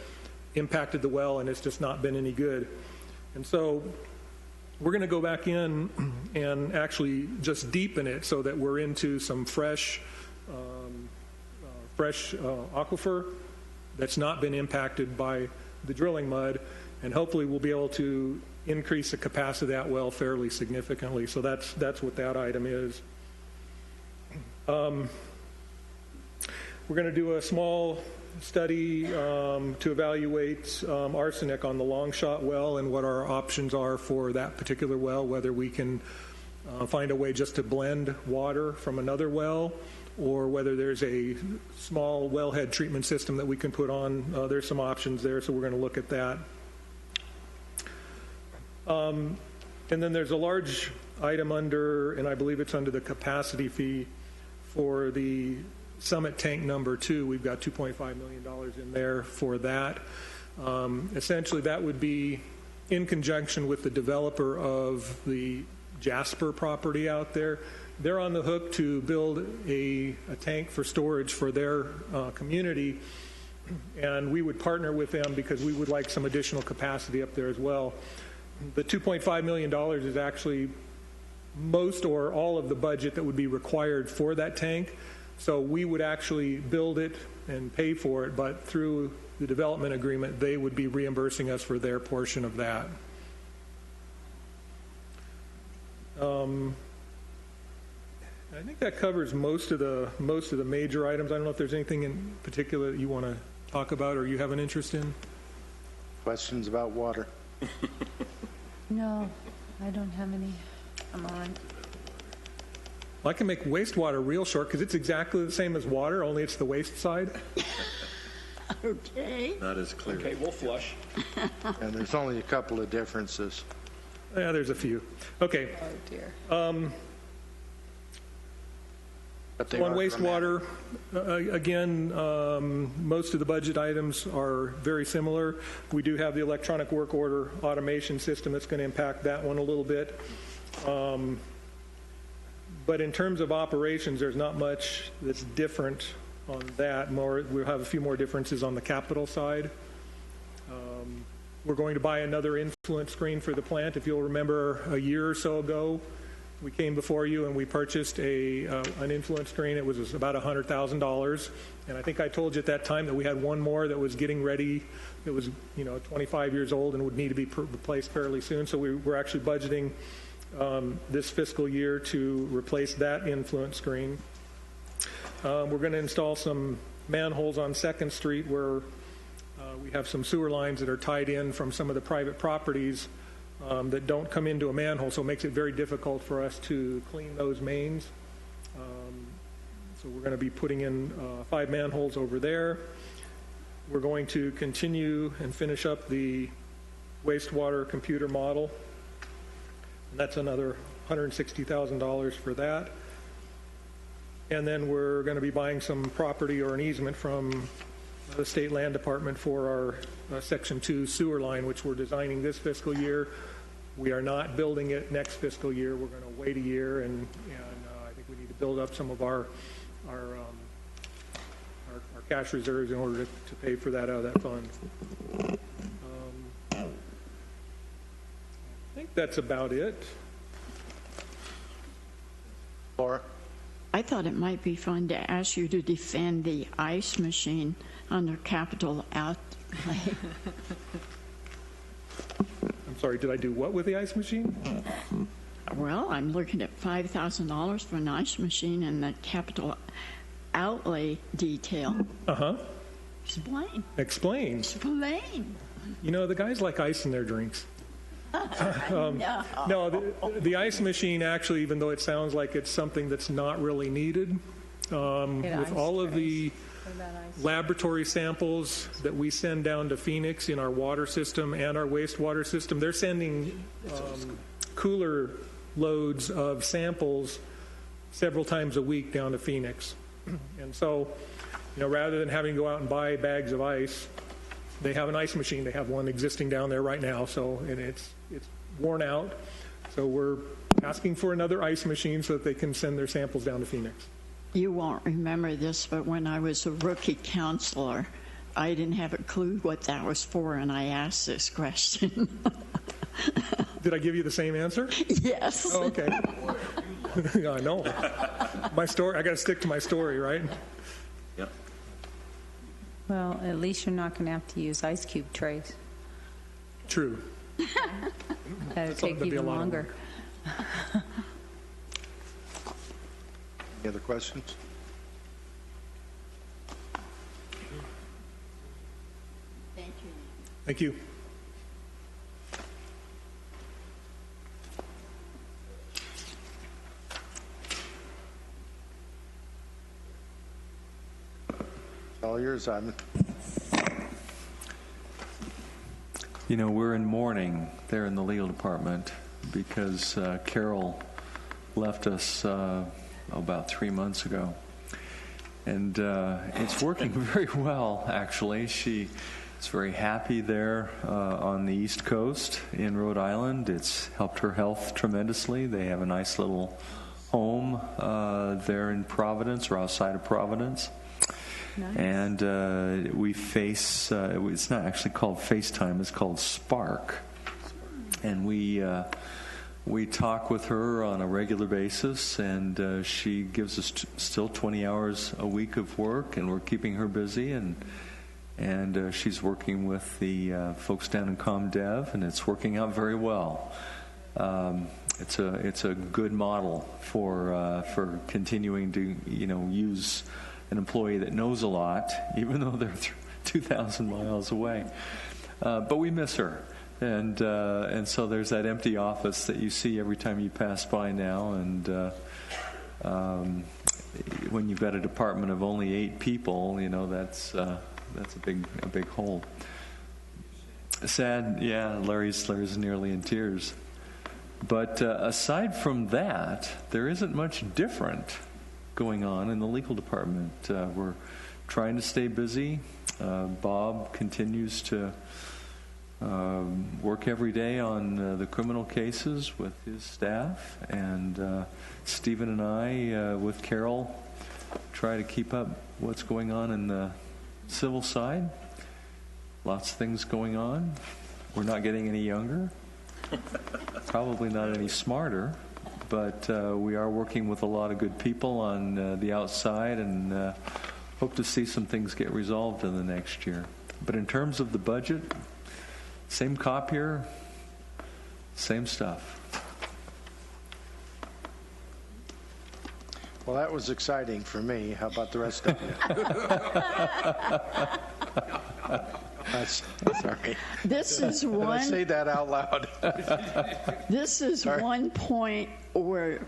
S10: impacted the well, and it's just not been any good. And so we're going to go back in and actually just deepen it so that we're into some fresh aquifer that's not been impacted by the drilling mud, and hopefully we'll be able to increase the capacity of that well fairly significantly. So that's what that item is. We're going to do a small study to evaluate arsenic on the long shot well and what our options are for that particular well, whether we can find a way just to blend water from another well, or whether there's a small wellhead treatment system that we can put on. There's some options there, so we're going to look at that. And then there's a large item under, and I believe it's under the capacity fee for the Summit Tank number 2. We've got $2.5 million in there for that. Essentially, that would be in conjunction with the developer of the Jasper property out there. They're on the hook to build a tank for storage for their community, and we would partner with them because we would like some additional capacity up there as well. The $2.5 million is actually most or all of the budget that would be required for that tank. So we would actually build it and pay for it, but through the development agreement, they would be reimbursing us for their portion of that. I think that covers most of the major items. I don't know if there's anything in particular that you want to talk about or you have an interest in.
S3: Questions about water?
S11: No, I don't have any. I'm on.
S10: Well, I can make wastewater real short because it's exactly the same as water, only it's the waste side.
S7: Okay.
S8: Not as clear.
S12: Okay, we'll flush.
S3: And there's only a couple of differences.
S10: Yeah, there's a few. Okay.
S11: Oh, dear.
S3: But they
S10: On
S3: are
S10: wastewater, again, most of the budget items are very similar. We do have the electronic work order automation system that's going to impact that one a little bit. But in terms of operations, there's not much that's different on that. We'll have a few more differences on the capital side. We're going to buy another influence screen for the plant. If you'll remember, a year or so ago, we came before you and we purchased an influence screen. It was about $100,000, and I think I told you at that time that we had one more that was getting ready. It was 25 years old and would need to be replaced fairly soon. So we're actually budgeting this fiscal year to replace that influence screen. We're going to install some manholes on 2nd Street where we have some sewer lines that are tied in from some of the private properties that don't come into a manhole, so it makes it very difficult for us to clean those mains. So we're going to be putting in 5 manholes over there. We're going to continue and finish up the wastewater computer model. And that's another $160,000 for that. And then we're going to be buying some property or an easement from the State Land Department for our Section 2 sewer line, which we're designing this fiscal year. We are not building it next fiscal year. We're going to wait a year, and I think we need to build up some of our cash reserves in order to pay for that out of that fund. I think that's about it.
S3: Laura?
S7: I thought it might be fun to ask you to defend the ice machine under capital outlay.
S10: I'm sorry, did I do what with the ice machine?
S7: Well, I'm looking at $5,000 for an ice machine and the capital outlay detail.
S10: Uh-huh.
S7: Explain.
S10: Explain.
S7: Explain.
S10: The guys like ice in their drinks. No, the ice machine actually, even though it sounds like it's something that's not really needed, with all of the laboratory samples that we send down to Phoenix in our water system and our wastewater system. They're sending cooler loads of samples several times a week down to Phoenix. And so, rather than having to go out and buy bags of ice, they have an ice machine. They have one existing down there right now, and it's worn out. So we're asking for another ice machine so that they can send their samples down to Phoenix.
S7: You won't remember this, but when I was a rookie counselor, I didn't have a clue what that was for, and I asked this question.
S10: Did I give you the same answer?
S7: Yes.
S10: Oh, okay. Yeah, I know. My story, I got to stick to my story, right?
S8: Yep.
S11: Well, at least you're not going to have to use ice cube trays.
S10: True.
S11: That'll take even longer.
S3: Any other questions?
S7: Thank you.
S10: Thank you.
S3: All yours, Ivan.
S12: We're in mourning there in the legal department because Carol left us about 3 months ago. And it's working very well, actually. She is very happy there on the East Coast in Rhode Island. It's helped her health tremendously. They have a nice little home there in Providence or outside of Providence. Nice. And we face, it's not actually called FaceTime, it's called Spark. And we talk with her on a regular basis, and she gives us still 20 hours a week of work, and we're keeping her busy, and she's working with the folks down in ComDev, and it's working out very well. It's a good model for continuing to use an employee that knows a lot, even though they're 2,000 miles away. But we miss her. And so there's that empty office that you see every time you pass by now. And when you've got a department of only 8 people, that's a big hole. Sad, yeah. Larry's nearly in tears. But aside from that, there isn't much different going on in the legal department. We're trying to stay busy. Bob continues to work every day on the criminal cases with his staff, and Stephen and I, with Carol, try to keep up what's going on in the civil side. Lots of things going on. We're not getting any younger, probably not any smarter, but we are working with a lot of good people on the outside, and hope to see some things get resolved in the next year. But in terms of the budget, same copier, same stuff.
S3: Well, that was exciting for me. How about the rest of you? Sorry.
S7: This is one.
S3: Did I say that out loud?
S7: This is
S3: Sorry.
S7: one point where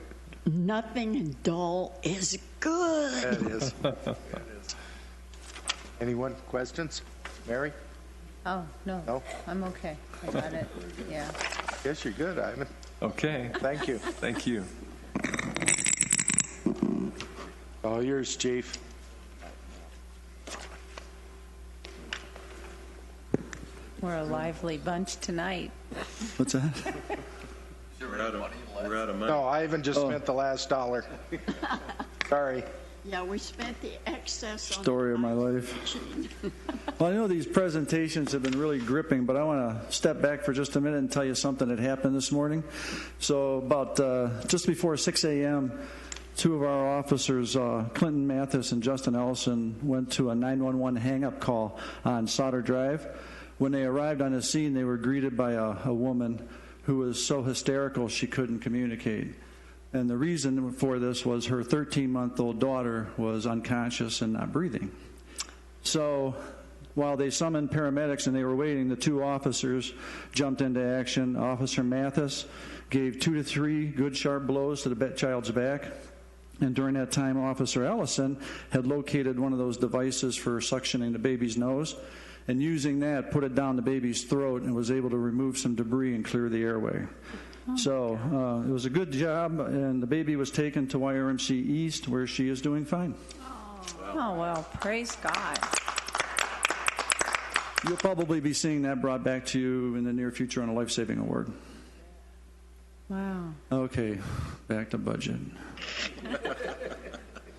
S7: nothing dull is good.
S3: It is. It is. Anyone? Questions? Mary?
S11: Oh, no.
S3: No?
S11: I'm okay. I got it. Yeah.
S3: Yes, you're good, Ivan.
S12: Okay.
S3: Thank you.
S12: Thank you.
S3: All yours, Chief.
S11: We're a lively bunch tonight.
S13: What's that?
S8: We're out of money.
S3: No, Ivan just spent the last $1. Sorry.
S7: Yeah, we spent the excess on
S13: Story of my life. Well, I know these presentations have been really gripping, but I want to step back for just a minute and tell you something that happened this morning. So about just before 6 a.m., 2 of our officers, Clinton Mathis and Justin Ellison, went to a 911 hang-up call on Sauter Drive. When they arrived on the scene, they were greeted by a woman who was so hysterical she couldn't communicate. And the reason for this was her 13-month-old daughter was unconscious and not breathing. So while they summoned paramedics and they were waiting, the 2 officers jumped into action. Officer Mathis gave 2 to 3 good sharp blows to the child's back. And during that time, Officer Ellison had located one of those devices for suctioning the baby's nose, and using that, put it down the baby's throat and was able to remove some debris and clear the airway. So it was a good job, and the baby was taken to YRMC East, where she is doing fine.
S11: Oh, well, praise God.
S13: You'll probably be seeing that brought back to you in the near future on a life-saving award.
S11: Wow.
S13: Okay, back to budget.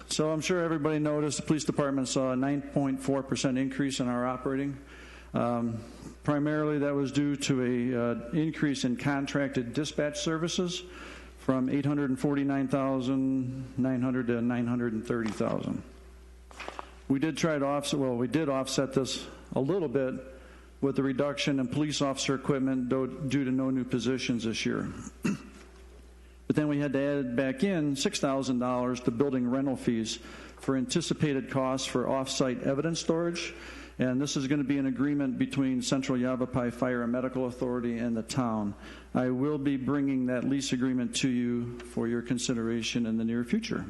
S13: So I'm sure everybody noticed the police department saw a 9.4% increase in our operating. Primarily that was due to an increase in contracted dispatch services from $849,900 to $930,000. We did try to offset this a little bit with the reduction in police officer equipment due to no new positions this year. But then we had to add back in $6,000 to building rental fees for anticipated costs for off-site evidence storage. And this is going to be an agreement between Central Yavapai Fire and Medical Authority and the town. I will be bringing that lease agreement to you for your consideration in the near future.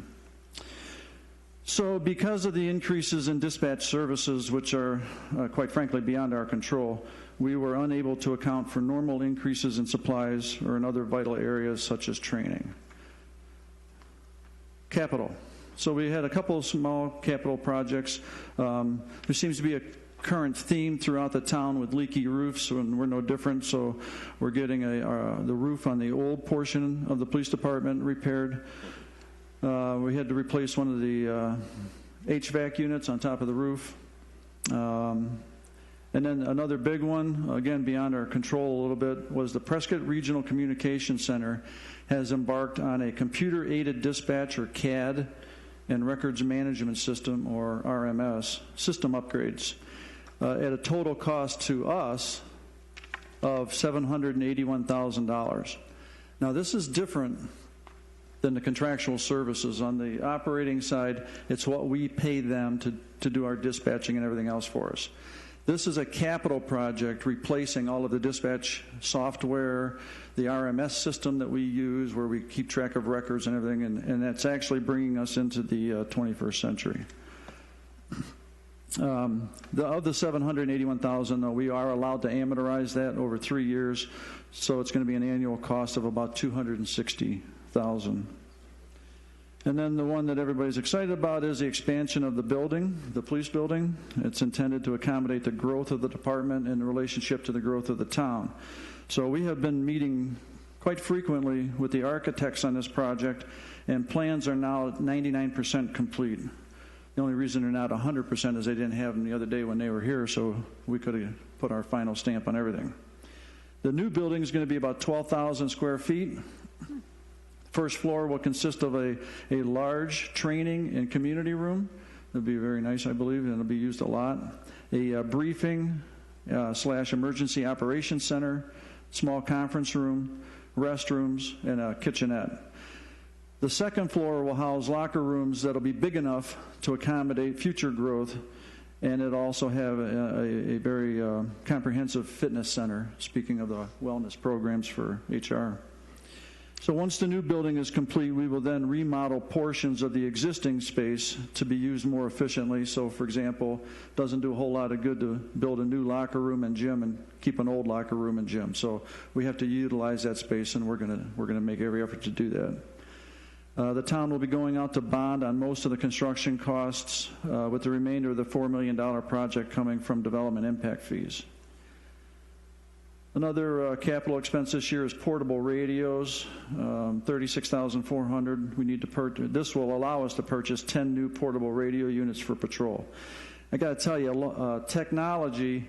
S13: So because of the increases in dispatch services, which are quite frankly beyond our control, we were unable to account for normal increases in supplies or in other vital areas such as training. Capital. So we had a couple of small capital projects. There seems to be a current theme throughout the town with leaky roofs, and we're no different. So we're getting the roof on the old portion of the police department repaired. We had to replace one of the HVAC units on top of the roof. And then another big one, again beyond our control a little bit, was the Prescott Regional Communication Center has embarked on a computer-aided dispatch, or CAD, and records management system, or RMS, system upgrades at a total cost to us of $781,000. Now this is different than the contractual services. On the operating side, it's what we pay them to do our dispatching and everything else for us. This is a capital project replacing all of the dispatch software, the RMS system that we use where we keep track of records and everything, and that's actually bringing us into the 21st century. Of the $781,000, though, we are allowed to amortize that over 3 years, so it's going to be an annual cost of about $260,000. And then the one that everybody's excited about is the expansion of the building, the police building. It's intended to accommodate the growth of the department in relationship to the growth of the town. So we have been meeting quite frequently with the architects on this project, and plans are now 99% complete. The only reason they're not 100% is they didn't have them the other day when they were here, so we could have put our final stamp on everything. The new building is going to be about 12,000 square feet. First floor will consist of a large training and community room. It'll be very nice, I believe, and it'll be used a lot. A briefing / emergency operations center, small conference room, restrooms, and a kitchenette. The second floor will house locker rooms that'll be big enough to accommodate future growth, and it'll also have a very comprehensive fitness center, speaking of the wellness programs for HR. So once the new building is complete, we will then remodel portions of the existing space to be used more efficiently. So, for example, it doesn't do a whole lot of good to build a new locker room and gym and keep an old locker room and gym. So we have to utilize that space, and we're going to make every effort to do that. The town will be going out to bond on most of the construction costs, with the remainder of the $4 million project coming from development impact fees. Another capital expense this year is portable radios, $36,400. We need to purchase. This will allow us to purchase 10 new portable radio units for patrol. I got to tell you, technology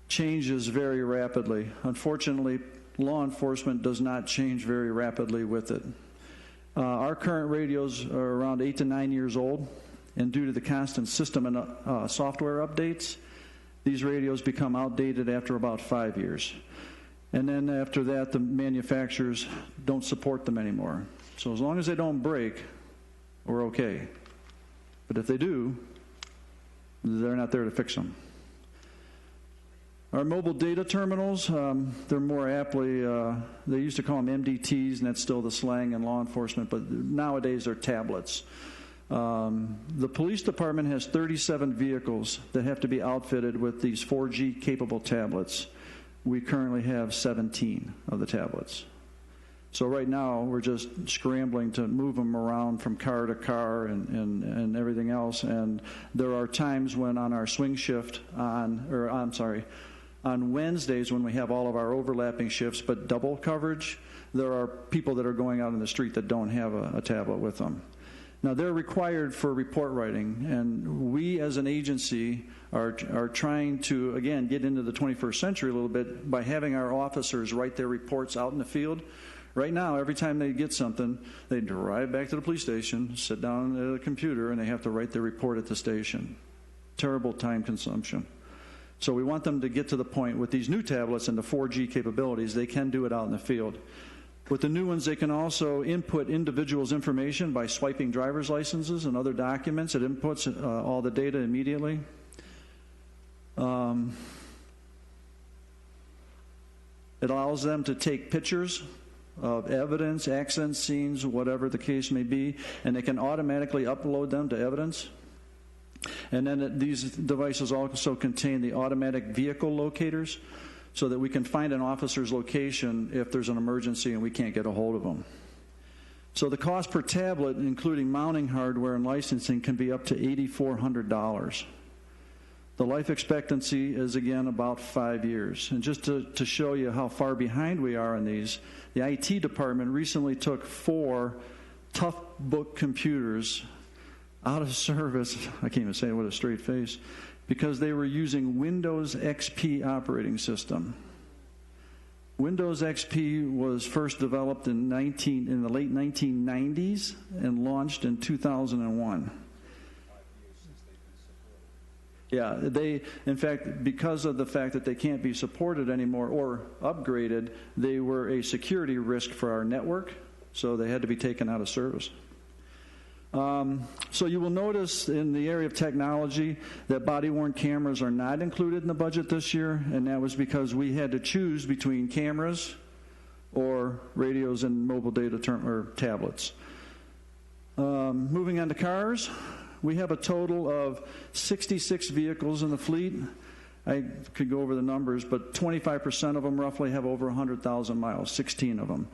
S13: changes very rapidly. Unfortunately, law enforcement does not change very rapidly with it. Our current radios are around 8 to 9 years old, and due to the constant system and software updates, these radios become outdated after about 5 years. And then after that, the manufacturers don't support them anymore. So as long as they don't break, we're okay. But if they do, they're not there to fix them. Our mobile data terminals, they're more aptly, they used to call them MDTs, and that's still the slang in law enforcement, but nowadays they're tablets. The police department has 37 vehicles that have to be outfitted with these 4G capable tablets. We currently have 17 of the tablets. So right now we're just scrambling to move them around from car to car and everything else. And there are times when on our swing shift on Wednesdays when we have all of our overlapping shifts but double coverage, there are people that are going out in the street that don't have a tablet with them. Now, they're required for report writing, and we as an agency are trying to, again, get into the 21st century a little bit by having our officers write their reports out in the field. Right now, every time they get something, they drive back to the police station, sit down at a computer, and they have to write their report at the station. Terrible time consumption. So we want them to get to the point with these new tablets and the 4G capabilities, they can do it out in the field. With the new ones, they can also input individuals' information by swiping driver's licenses and other documents. It inputs all the data immediately. It allows them to take pictures of evidence, accident scenes, whatever the case may be, and they can automatically upload them to evidence. And then these devices also contain the automatic vehicle locators so that we can find an officer's location if there's an emergency and we can't get a hold of them. So the cost per tablet, including mounting hardware and licensing, can be up to $8,400. The life expectancy is, again, about 5 years. And just to show you how far behind we are on these, the IT department recently took 4 Toughbook computers out of service, I can't even say it with a straight face, because they were using Windows XP operating system. Windows XP was first developed in the late 1990s and launched in 2001. Yeah, in fact, because of the fact that they can't be supported anymore or upgraded, they were a security risk for our network, so they had to be taken out of service. So you will notice in the area of technology that body-worn cameras are not included in the budget this year, and that was because we had to choose between cameras or radios and mobile data or tablets. Moving on to cars, we have a total of 66 vehicles in the fleet. I could go over the numbers, but 25% of them roughly have over 100,000 miles, 16 of them.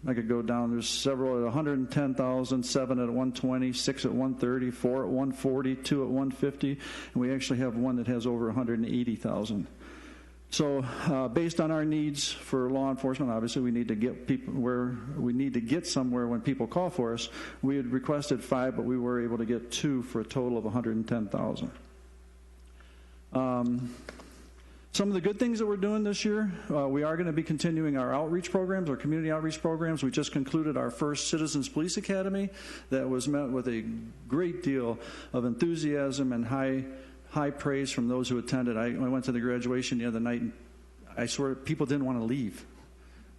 S13: I could go down. There's several at 110,000, 7 at 120, 6 at 130, 4 at 140, 2 at 150, and we actually have one that has over 180,000. So based on our needs for law enforcement, obviously we need to get people where we need to get somewhere when people call for us. We had requested 5, but we were able to get 2 for a total of 110,000. Some of the good things that we're doing this year, we are going to be continuing our outreach programs, our community outreach programs. We just concluded our first Citizens Police Academy that was met with a great deal of enthusiasm and high praise from those who attended. I went to the graduation the other night, and I swear people didn't want to leave.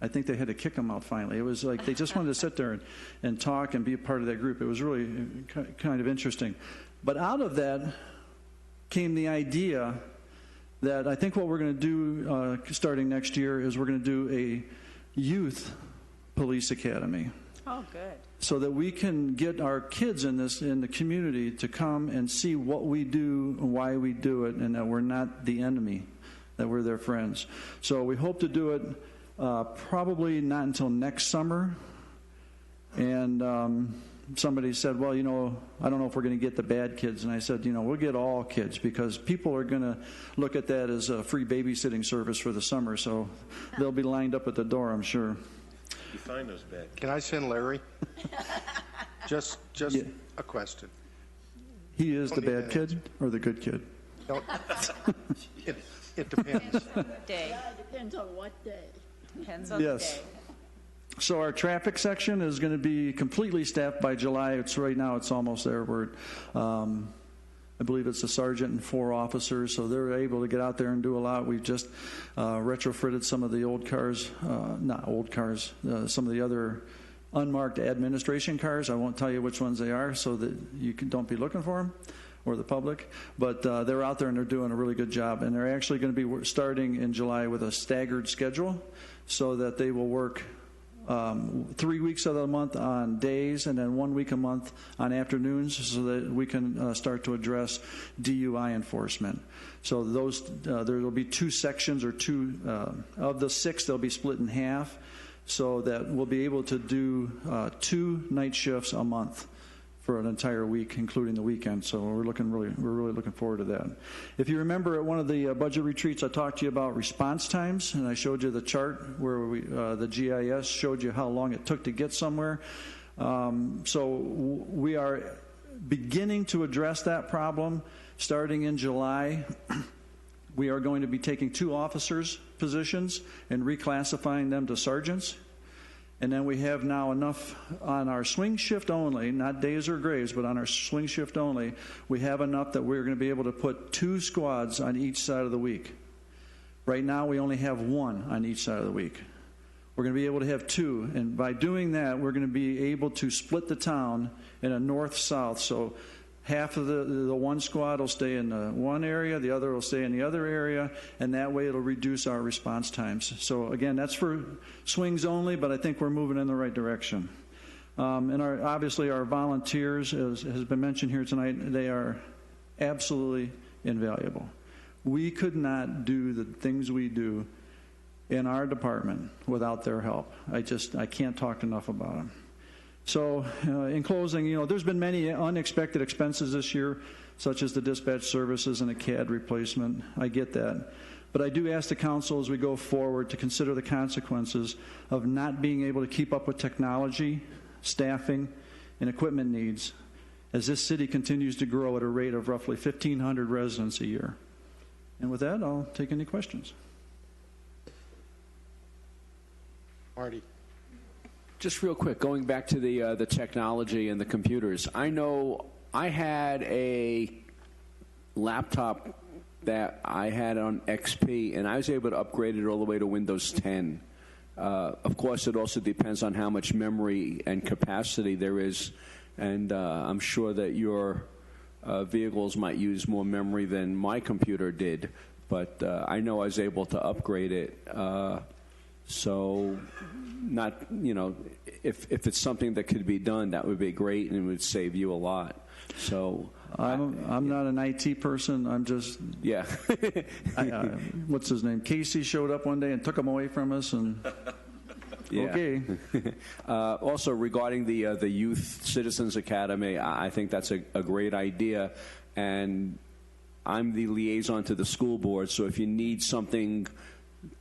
S13: I think they had to kick them out finally. It was like they just wanted to sit there and talk and be a part of that group. It was really kind of interesting. But out of that came the idea that I think what we're going to do starting next year is we're going to do a youth police academy.
S1: Oh, good.
S13: So that we can get our kids in the community to come and see what we do and why we do it, and that we're not the enemy, that we're their friends. So we hope to do it probably not until next summer. And somebody said, well, I don't know if we're going to get the bad kids. And I said, we'll get all kids, because people are going to look at that as a free babysitting service for the summer. So they'll be lined up at the door, I'm sure.
S8: You find those bad kids.
S3: Can I send Larry? just yeah. A question.
S13: He is the bad kid or the good kid?
S3: No, it depends.
S1: Day.
S7: It depends on what day.
S1: Depends on the day.
S13: So our traffic section is going to be completely staffed by July. Right now it's almost there. I believe it's a sergeant and 4 officers, so they're able to get out there and do a lot. We've just retrofitted some of the old cars, not old cars, some of the other unmarked administration cars. I won't tell you which ones they are so that you don't be looking for them. or the public, but they're out there and they're doing a really good job. And they're actually going to be starting in July with a staggered schedule so that they will work 3 weeks of the month on days and then 1 week a month on afternoons so that we can start to address DUI enforcement. So those there will be 2 sections or 2 of the 6, they'll be split in half so that we'll be able to do 2 night shifts a month for an entire week, including the weekend. So we're really looking forward to that. If you remember at one of the budget retreats, I talked to you about response times, and I showed you the chart where the GIS showed you how long it took to get somewhere. So we are beginning to address that problem. Starting in July, we are going to be taking 2 officers' positions and reclassifying them to sergeants. And then we have now enough on our swing shift only, not days or graves, but on our swing shift only, we have enough that we're going to be able to put 2 squads on each side of the week. Right now, we only have 1 on each side of the week. We're going to be able to have 2. And by doing that, we're going to be able to split the town in a north-south. So half of the one squad will stay in the one area, the other will stay in the other area, and that way it'll reduce our response times. So again, that's for swings only, but I think we're moving in the right direction. And obviously our volunteers, as has been mentioned here tonight, they are absolutely invaluable. We could not do the things we do in our department without their help. I can't talk enough about them. So in closing, there's been many unexpected expenses this year, such as the dispatch services and a CAD replacement. I get that. But I do ask the council as we go forward to consider the consequences of not being able to keep up with technology, staffing, and equipment needs as this city continues to grow at a rate of roughly 1,500 residents a year. And with that, I'll take any questions.
S3: Marty.
S14: Just real quick, going back to the technology and the computers. I know I had a laptop that I had on XP, and I was able to upgrade it all the way to Windows 10. Of course, it also depends on how much memory and capacity there is, and I'm sure that your vehicles might use more memory than my computer did, but I know I was able to upgrade it. So not, if it's something that could be done, that would be great and it would save you a lot. So
S13: I'm not an IT person. I'm just what's his name? Casey showed up one day and took them away from us, and okay.
S14: Also regarding the Youth Citizens Academy, I think that's a great idea, and I'm the liaison to the school board. So if you need something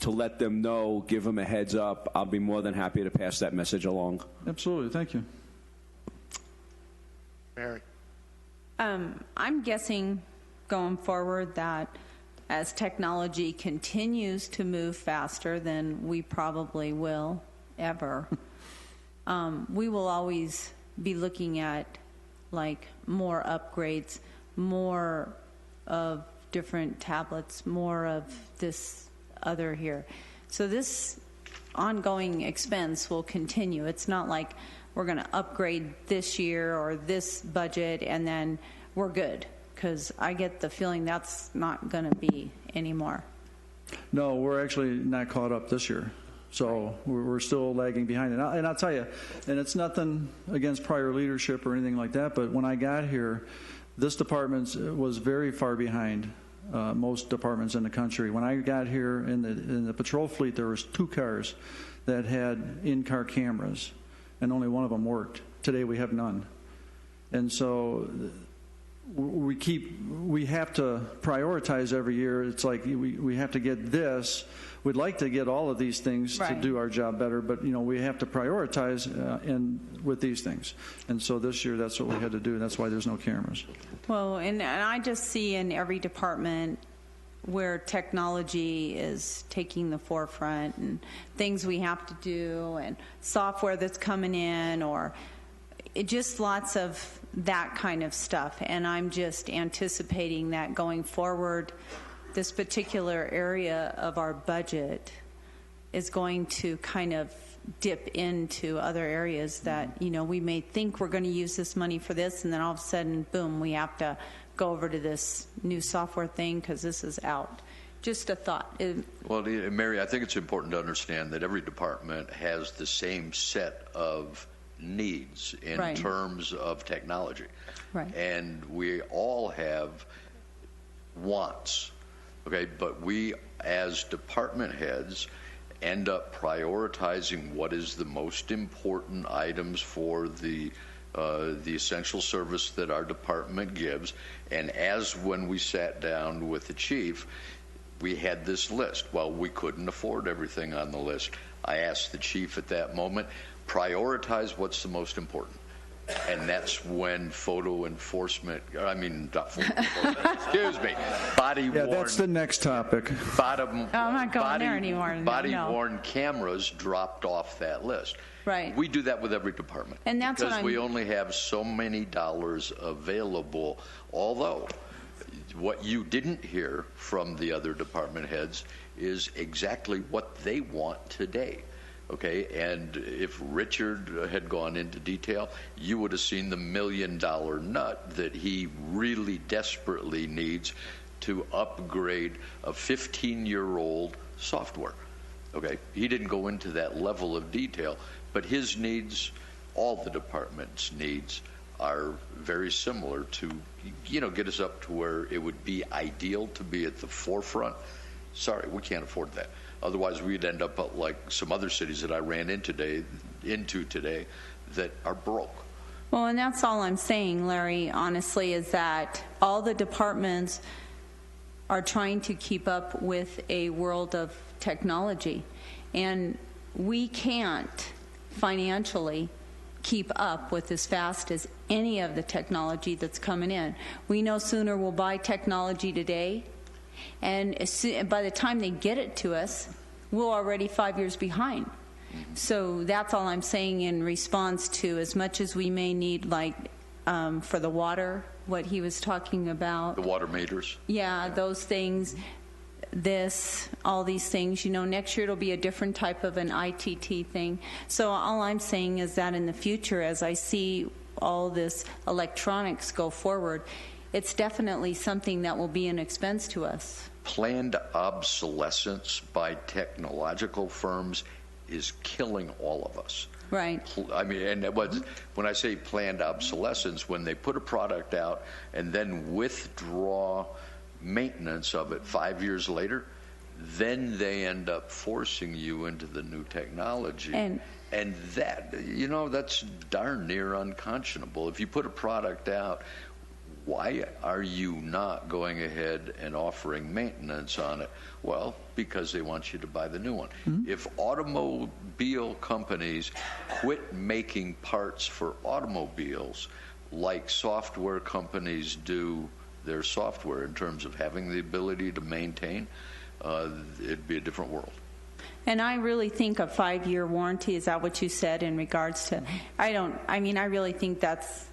S14: to let them know, give them a heads up, I'll be more than happy to pass that message along.
S13: Absolutely. Thank you.
S3: Mary.
S1: I'm guessing going forward that as technology continues to move faster than we probably will ever, we will always be looking at like more upgrades, more of different tablets, more of this other here. So this ongoing expense will continue. It's not like we're going to upgrade this year or this budget and then we're good, because I get the feeling that's not going to be anymore.
S13: No, we're actually not caught up this year. So we're still lagging behind. And I'll tell you, and it's nothing against prior leadership or anything like that, but when I got here, this department was very far behind most departments in the country. When I got here in the patrol fleet, there was 2 cars that had in-car cameras, and only one of them worked. Today we have none. And so we have to prioritize every year. It's like we have to get this. We'd like to get all of these things to do our job better, but we have to prioritize with these things. And so this year, that's what we had to do. That's why there's no cameras.
S1: Well, and I just see in every department where technology is taking the forefront and things we have to do and software that's coming in, or just lots of that kind of stuff. And I'm just anticipating that going forward, this particular area of our budget is going to kind of dip into other areas that, we may think we're going to use this money for this, and then all of a sudden, boom, we have to
S11: go over to this new software thing because this is out. Just a thought.
S5: Well, Mary, I think it's important to understand that every department has the same set of needs in
S11: Right.
S5: terms of technology.
S11: Right.
S5: And we all have wants, okay? But we, as department heads, end up prioritizing what is the most important items for the essential service that our department gives. And as when we sat down with the chief, we had this list. Well, we couldn't afford everything on the list. I asked the chief at that moment, prioritize what's the most important. And that's when photo enforcement, I mean, not photo enforcement, excuse me, body-worn.
S13: Yeah, that's the next topic.
S11: I'm not going there anymore. No.
S5: Body-worn cameras dropped off that list.
S11: Right.
S5: We do that with every department.
S11: And that's what
S5: because we only have so many dollars available, although what you didn't hear from the other department heads is exactly what they want today. Okay, and if Richard had gone into detail, you would have seen the $1 million nut that he really desperately needs to upgrade a 15-year-old software. Okay, he didn't go into that level of detail, but his needs, all the department's needs, are very similar to, get us up to where it would be ideal to be at the forefront. Sorry, we can't afford that. Otherwise, we'd end up like some other cities that I ran into today that are broke.
S11: Well, and that's all I'm saying, Larry, honestly, is that all the departments are trying to keep up with a world of technology. And we can't financially keep up with as fast as any of the technology that's coming in. We no sooner will buy technology today, and by the time they get it to us, we're already 5 years behind. So that's all I'm saying in response to, as much as we may need, like for the water, what he was talking about.
S5: The water meters.
S11: Yeah, those things, all these things. Next year it'll be a different type of an ITT thing. So all I'm saying is that in the future, as I see all this electronics go forward, it's definitely something that will be an expense to us.
S5: Planned obsolescence by technological firms is killing all of us.
S11: Right.
S5: I mean, and when I say planned obsolescence, when they put a product out and then withdraw maintenance of it 5 years later, then they end up forcing you into the new technology. And that, that's darn near unconscionable. If you put a product out, why are you not going ahead and offering maintenance on it? Well, because they want you to buy the new one. Mm-hmm. If automobile companies quit making parts for automobiles like software companies do their software in terms of having the ability to maintain, it'd be a different world.
S11: And I really think a 5-year warranty, is that what you said in regards to, I really think that's,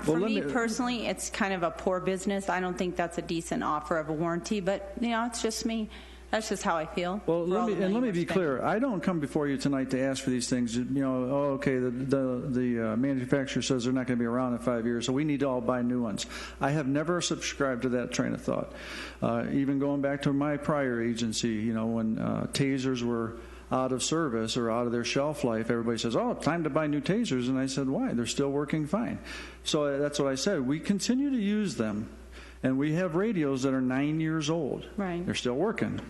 S11: for me personally, it's kind of a poor business. I don't think that's a decent offer of a warranty, but it's just me. That's just how I feel.
S13: Well, let me be clear. I don't come before you tonight to ask for these things. The manufacturer says they're not going to be around in 5 years, so we need to all buy new ones. I have never subscribed to that train of thought. Even going back to my prior agency, when tasers were out of service or out of their shelf life, everybody says, "Oh, time to buy new tasers." And I said, "Why? They're still working fine." So that's what I said. We continue to use them, and we have radios that are 9 years old.
S11: Right.
S13: They're still working.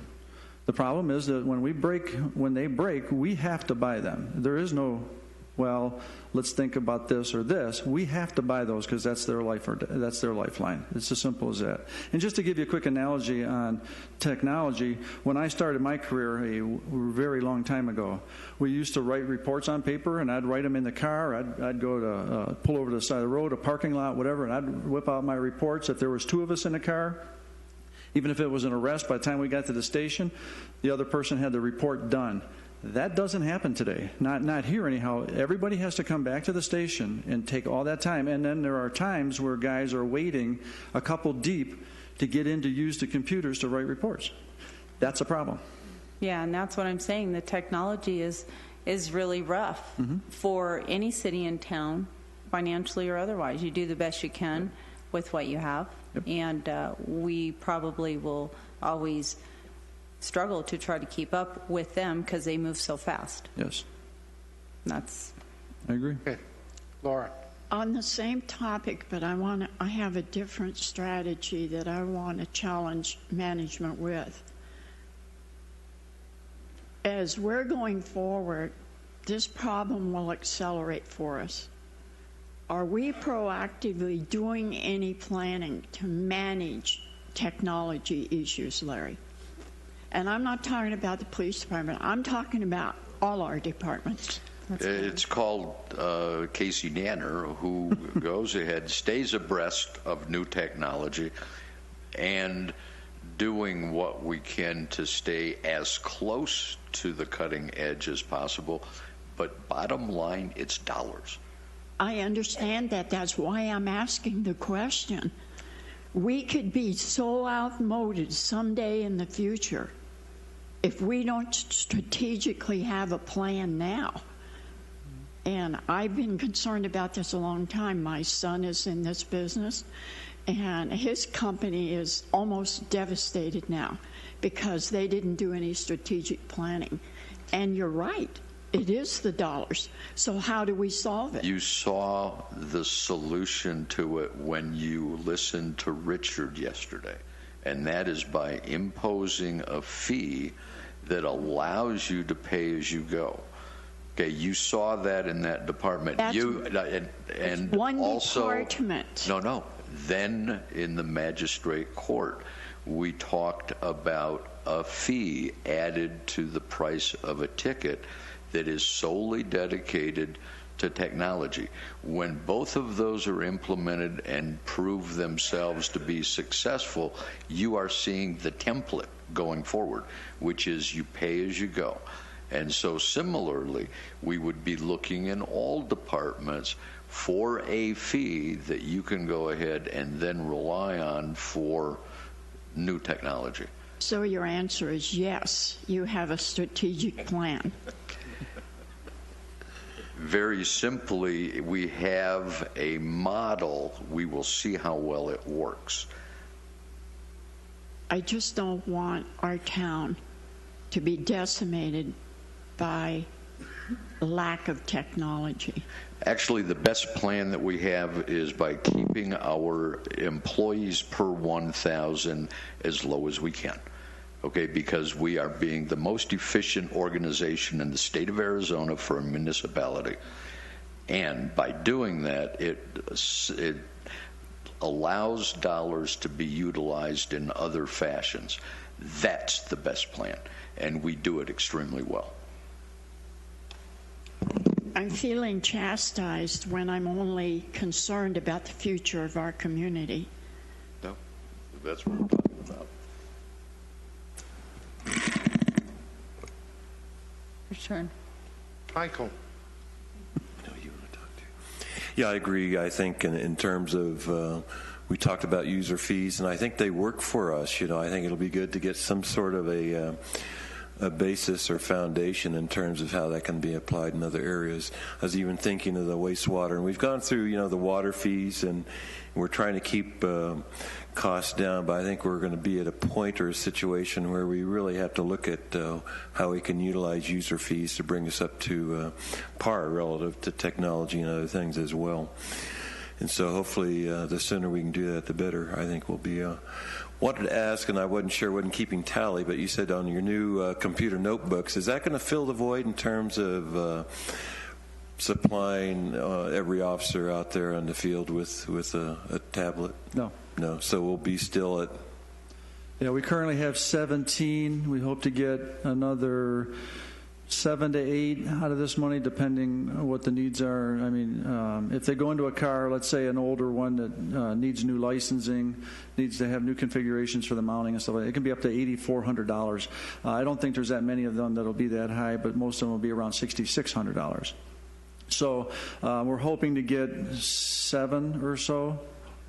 S13: The problem is that when they break, we have to buy them. There is no, well, let's think about this or this. We have to buy those because that's their lifeline. It's as simple as that. And just to give you a quick analogy on technology, when I started my career a very long time ago, we used to write reports on paper, and I'd write them in the car. I'd go to pull over to the side of the road, a parking lot, whatever, and I'd whip out my reports. If there was 2 of us in the car, even if it was an arrest, by the time we got to the station, the other person had the report done. That doesn't happen today. Not here anyhow. Everybody has to come back to the station and take all that time. And then there are times where guys are waiting a couple deep to get in to use the computers to write reports. That's a problem.
S11: Yeah, and that's what I'm saying. The technology is really rough for any city in town, financially or otherwise. You do the best you can. with what you have.
S12: Yep.
S11: And we probably will always struggle to try to keep up with them because they move so fast.
S12: Yes.
S11: That's.
S12: I agree.
S3: Okay. Laura.
S7: On the same topic, but I have a different strategy that I want to challenge management with. As we're going forward, this problem will accelerate for us. Are we proactively doing any planning to manage technology issues, Larry? And I'm not talking about the police department. I'm talking about all our departments.
S5: It's called Casey Nanner, who goes ahead, stays abreast of new technology, and doing what we can to stay as close to the cutting edge as possible. But bottom line, it's dollars.
S7: I understand that. That's why I'm asking the question. We could be so outmoded someday in the future if we don't strategically have a plan now. And I've been concerned about this a long time. My son is in this business, and his company is almost devastated now because they didn't do any strategic planning. And you're right, it is the dollars. So how do we solve it?
S5: You saw the solution to it when you listened to Richard yesterday, and that is by imposing a fee that allows you to pay as you go. Okay, you saw that in that department.
S7: That's
S5: and
S7: one
S5: also,
S7: department.
S5: No. Then in the magistrate court, we talked about a fee added to the price of a ticket that is solely dedicated to technology. When both of those are implemented and prove themselves to be successful, you are seeing the template going forward, which is you pay as you go. And so similarly, we would be looking in all departments for a fee that you can go ahead and then rely on for new technology.
S7: So your answer is yes, you have a strategic plan.
S5: Very simply, we have a model. We will see how well it works.
S7: I just don't want our town to be decimated by lack of technology.
S5: Actually, the best plan that we have is by keeping our employees per 1,000 as low as we can. Okay, because we are being the most efficient organization in the state of Arizona for a municipality. And by doing that, it allows dollars to be utilized in other fashions. That's the best plan, and we do it extremely well.
S7: I'm feeling chastised when I'm only concerned about the future of our community.
S5: No, that's what we're talking about.
S11: Your turn.
S3: Michael.
S8: Yeah, I agree. I think in terms of, we talked about user fees, and I think they work for us. You know, I think it'll be good to get some sort of a basis or foundation in terms of how that can be applied in other areas. I was even thinking of the wastewater, and we've gone through, you know, the water fees, and we're trying to keep costs down, but I think we're going to be at a point or a situation where we really have to look at how we can utilize user fees to bring us up to par relative to technology and other things as well. And so hopefully the sooner we can do that, the better. I think we'll be... Wanted to ask, and I wasn't keeping tally, but you said on your new computer notebooks, is that going to fill the void in terms of supplying every officer out there on the field with a tablet?
S13: No.
S8: No. So we'll be still at...
S13: Yeah, we currently have 17. We hope to get another 7 to 8 out of this money, depending on what the needs are. I mean, if they go into a car, let's say an older one that needs new licensing, needs to have new configurations for the mounting and stuff like that, it can be up to $8,400. I don't think there's that many of them that'll be that high, but most of them will be around $6,600. So we're hoping to get 7 or so,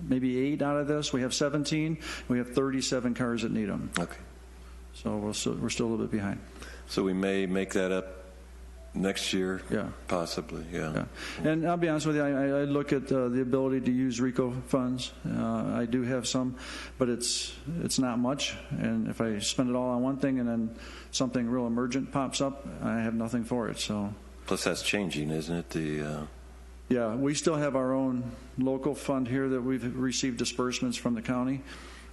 S13: maybe 8 out of this. We have 17. We have 37 cars that need them.
S8: Okay.
S13: So we're still a little bit behind.
S8: So we may make that up Next year,
S13: Yeah.
S8: possibly,
S13: Yeah. And I'll be honest with you, I look at the ability to use RICO funds. I do have some, but it's not much. And if I spend it all on one thing and then something real emergent pops up, I have nothing for it. So.
S8: Plus, that's changing, isn't it?
S13: Yeah, we still have our own local fund here that we've received disbursements from the county.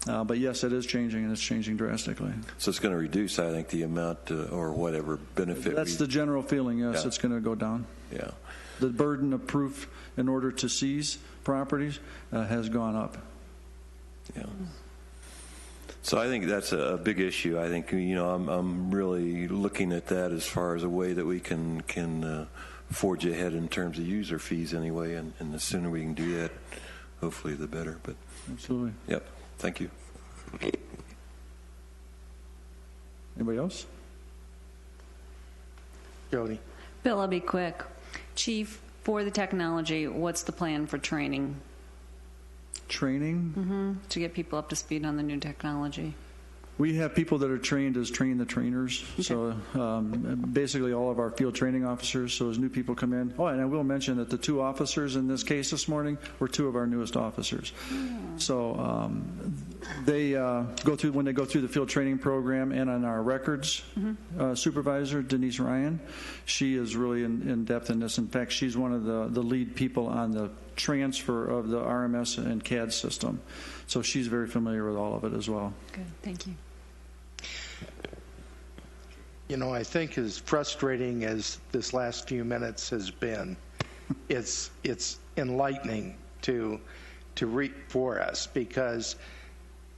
S13: But yes, it is changing, and it's changing drastically.
S8: So it's going to reduce, I think, the amount or whatever benefit.
S13: That's the general feeling, yes.
S8: Yeah.
S13: It's going to go down.
S8: Yeah.
S13: The burden of proof in order to seize properties has gone up.
S8: Yeah. So I think that's a big issue. I think, I'm really looking at that as far as a way that we can forge ahead in terms of user fees anyway, and the sooner we can do that, hopefully the better. But
S13: absolutely.
S8: Yep. Thank you.
S13: Anybody else?
S3: Jody.
S1: Bill, I'll be quick. Chief, for the technology, what's the plan for training?
S13: Training?
S1: To get people up to speed on the new technology?
S13: We have people that are trained as train the trainers.
S1: Okay.
S13: So basically all of our field training officers. So as new people come in. Oh, and I will mention that the 2 officers in this case this morning were 2 of our newest officers. So they go through, when they go through the field training program, and on our records supervisor, Denise Ryan, she is really in depth in this. In fact, she's one of the lead people on the transfer of the RMS and CAD system. So she's very familiar with all of it as well.
S1: Good, thank you.
S3: I think as frustrating as this last few minutes has been, it's enlightening for us, because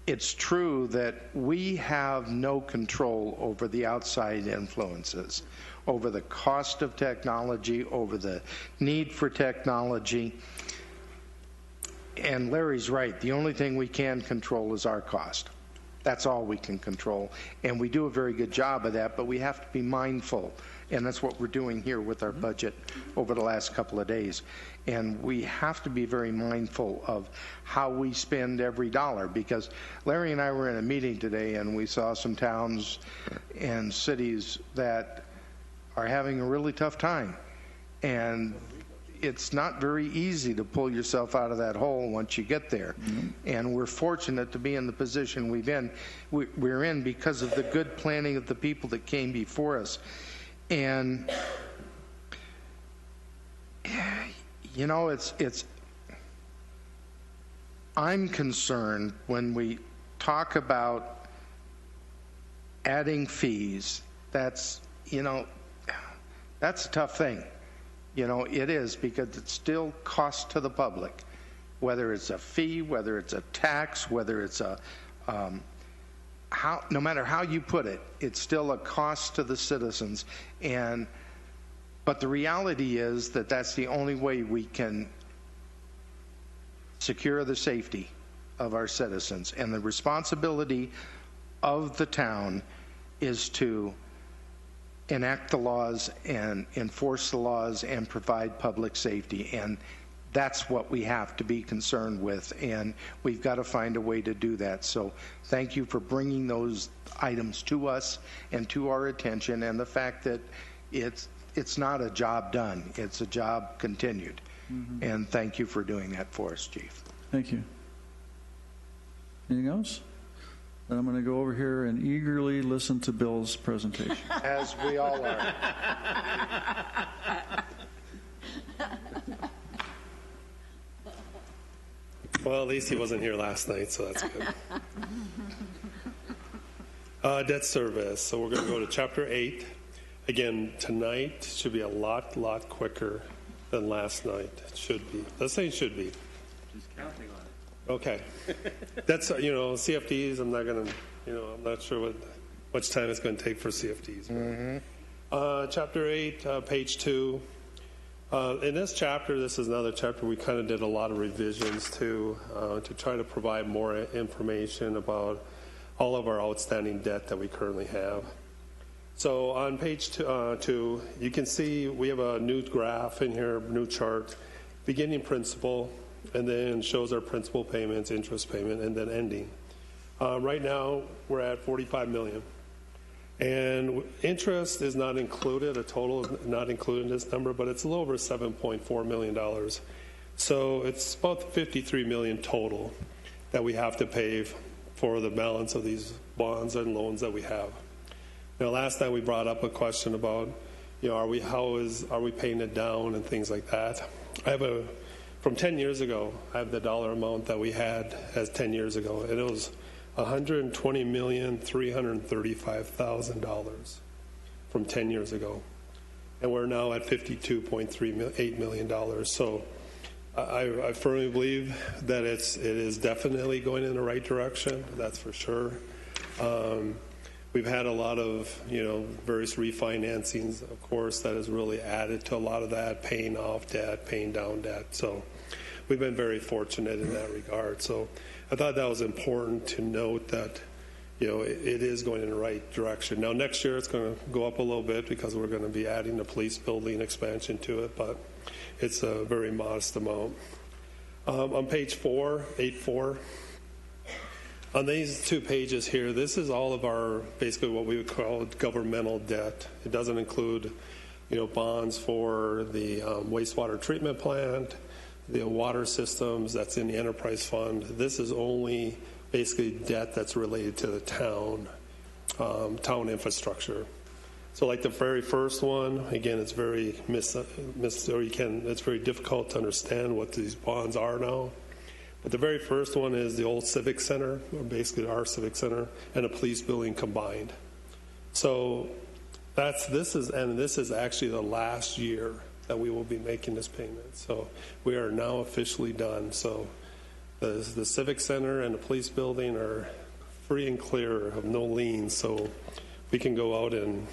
S3: it's true that we have no control over the outside influences, over the cost of technology, over the need for technology. And Larry's right. The only thing we can control is our cost. That's all we can control. And we do a very good job of that, but we have to be mindful. And that's what we're doing here with our budget over the last couple of days. And we have to be very mindful of how we spend every dollar, because Larry and I were in a meeting today and we saw some towns and cities that are having a really tough time. And it's not very easy to pull yourself out of that hole once you get there. And we're fortunate to be in the position we're in because of the good planning of the people that came before us. And I'm concerned when we talk about adding fees. That's a tough thing. It is, because it still costs to the public, whether it's a fee, whether it's a tax, whether it's no matter how you put it, it's still a cost to the citizens. But the reality is that that's the only way we can secure the safety of our citizens. And the responsibility of the town is to enact the laws and enforce the laws and provide public safety. And that's what we have to be concerned with, and we've got to find a way to do that. So thank you for bringing those items to us and to our attention, and the fact that it's not a job done, it's a job continued. And thank you for doing that for us, Chief.
S13: Thank you. Anything else? Then I'm going to go over here and eagerly listen to Bill's presentation.
S3: As we all are.
S15: Well, at least he wasn't here last night, so that's good. Debt service. So we're going to go to Chapter 8. Again, tonight should be a lot quicker than last night. It should be. Let's say it should be.
S16: Just counting on it.
S15: Okay. That's, CFDs, I'm not sure what much time it's going to take for CFDs. Chapter 8, page 2. In this chapter, this is another chapter we kind of did a lot of revisions to try to provide more information about all of our outstanding debt that we currently have. So on page 2, you can see we have a new graph in here, new chart, beginning principal, and then shows our principal payments, interest payment, and then ending. Right now, we're at $45 million. And interest is not included, a total is not included in this number, but it's a little over $7.4 million. So it's about $53 million total that we have to pay for the balance of these bonds and loans that we have. Now, last time we brought up a question about, are we paying it down and things like that. From 10 years ago, I have the dollar amount that we had as 10 years ago, and it was $120,335,000 from 10 years ago. And we're now at $52.8 million. So I firmly believe that it is definitely going in the right direction, that's for sure. We've had a lot of, various refinancings, of course, that has really added to a lot of that, paying off debt, paying down debt. So we've been very fortunate in that regard. So I thought that was important to note that, it is going in the right direction. Now, next year it's going to go up a little bit because we're going to be adding the police building expansion to it, but it's a very modest amount. On page 4, on these 2 pages here, this is all of our, basically what we would call governmental debt. It doesn't include, bonds for the wastewater treatment plant, the water systems that's in the enterprise fund. This is only basically debt that's related to the town infrastructure. So like the very first one, again, it's very it's very difficult to understand what these bonds are now. But the very first one is the old Civic Center, or basically our Civic Center, and a police building combined. So this is actually the last year that we will be making this payment. So we are now officially done. So the Civic Center and the police building are free and clear of no liens. So we can go out and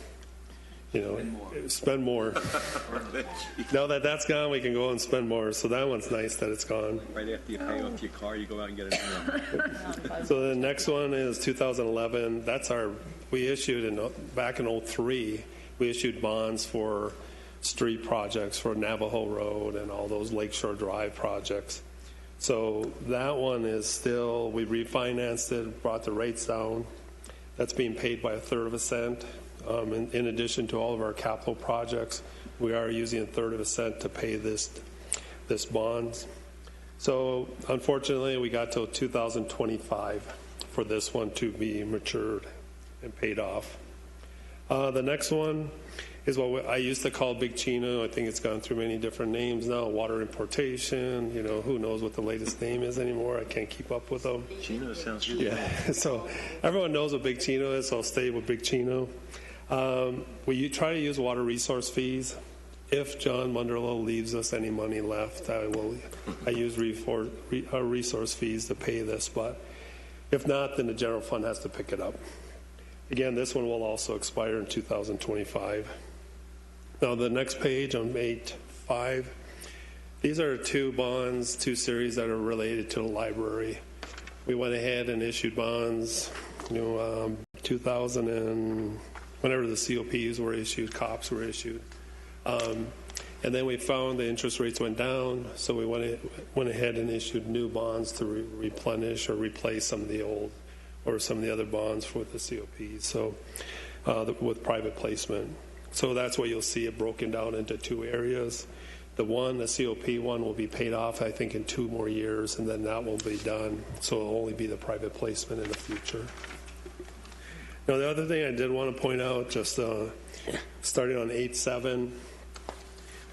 S15: spend more. Now that that's gone, we can go and spend more. So that one's nice that it's gone.
S16: Right after you pay off your car, you go out and get it.
S15: So the next one is 2011. We issued back in 2003, we issued bonds for street projects for Navajo Road and all those Lakeshore Drive projects. So that one is still, we refinanced it, brought the rates down. That's being paid by 1/3 of a cent. In addition to all of our capital projects, we are using 1/3 of a cent to pay this bonds. So unfortunately, we got till 2025 for this one to be matured and paid off. The next one is what I used to call Big Chino. I think it's gone through many different names now. Water importation. Who knows what the latest name is anymore? I can't keep up with them.
S16: Chino sounds good.
S15: Yeah. So everyone knows what Big Chino is, so I'll stay with Big Chino. We try to use water resource fees. If John Munderloh leaves us any money left, I use resource fees to pay this. But if not, then the general fund has to pick it up. Again, this one will also expire in 2025. Now, the next page on 8.5, these are 2 bonds, 2 series that are related to the library. We went ahead and issued bonds, 2000 and whenever the COPs were issued, COPs were issued. And then we found the interest rates went down, so we went ahead and issued new bonds to replenish or replace some of the old or some of the other bonds with the COPs, so with private placement. So that's where you'll see it broken down into 2 areas. The COP one will be paid off, I think, in 2 more years, and then that will be done. So it'll only be the private placement in the future. Now, the other thing I did want to point out, just starting on 8.7,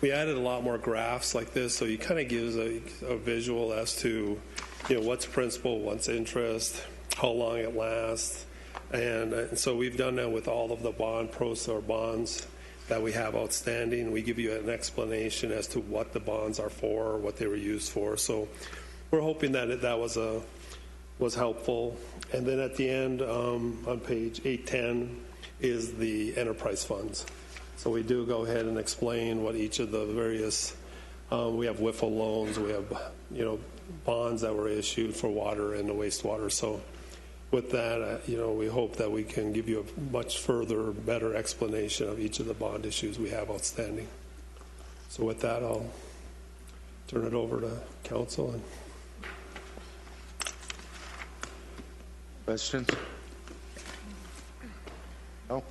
S15: we added a lot more graphs like this, so it kind of gives a visual as to, what's principal, what's interest, how long it lasts. And so we've done that with all of the bonds that we have outstanding. We give you an explanation as to what the bonds are for, what they were used for. So we're hoping that that was helpful. And then at the end, on page 810, is the enterprise funds. So we do go ahead and explain what each of the various, we have WIFL loans, we have, bonds that were issued for water and the wastewater. So with that, we hope that we can give you a much further, better explanation of each of the bond issues we have outstanding. So with that, I'll turn it over to council.
S3: Questions? No?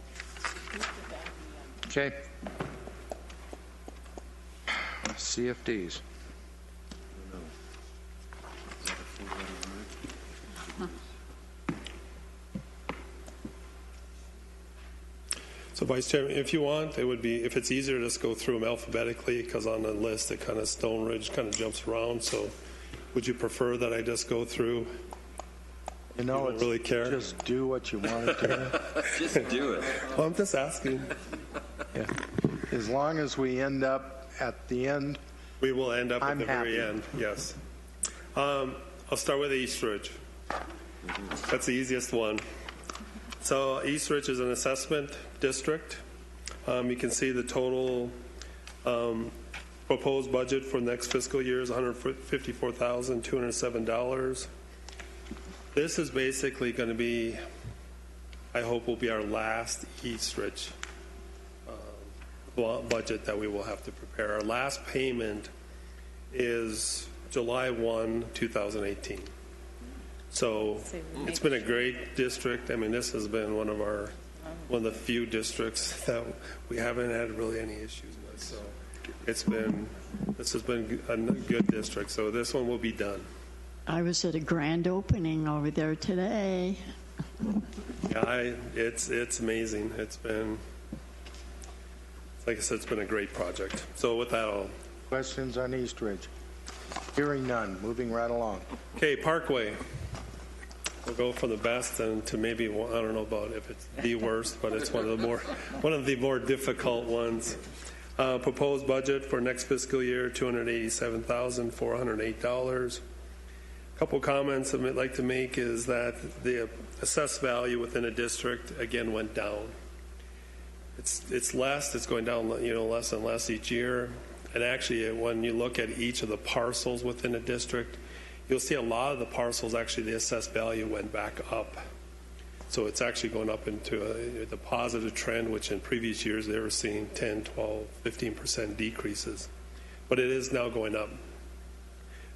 S3: Okay. CFDs.
S15: So, Vice Chairman, if you want, it would be, if it's easier, just go through them alphabetically, because on the list, it kind of, Stone Ridge kind of jumps around. So would you prefer that I just go through?
S3: You know,
S15: don't really care.
S3: Just do what you want to do.
S5: Just do it.
S15: Well, I'm just asking.
S3: Yeah. As long as we end up at the end.
S15: We will end up
S3: I'm
S15: at the very
S3: happy.
S15: end, yes. I'll start with East Ridge. That's the easiest one. So East Ridge is an assessment district. You can see the total proposed budget for next fiscal year is $154,207. This is basically going to be, I hope, will be our last East Ridge budget that we will have to prepare. Our last payment is July 1, 2018. So it's been a great district. I mean, this has been one of the few districts that we haven't had really any issues with. So this has been a good district. So this one will be done.
S7: I was at a grand opening over there today.
S15: Yeah, it's amazing. Like I said, it's been a great project. So with that, I'll...
S3: Questions on East Ridge? Hearing none. Moving right along.
S15: Okay, Parkway. We'll go from the best and to maybe, I don't know about if it's the worst, but it's one of the more difficult ones. Proposed budget for next fiscal year, $287,408. A couple comments I'd like to make is that the assessed value within a district again went down. It's less. It's going down, less and less each year. And actually, when you look at each of the parcels within a district, you'll see a lot of the parcels, actually, the assessed value went back up. So it's actually going up into the positive trend, which in previous years they were seeing 10, 12, 15% decreases. But it is now going up.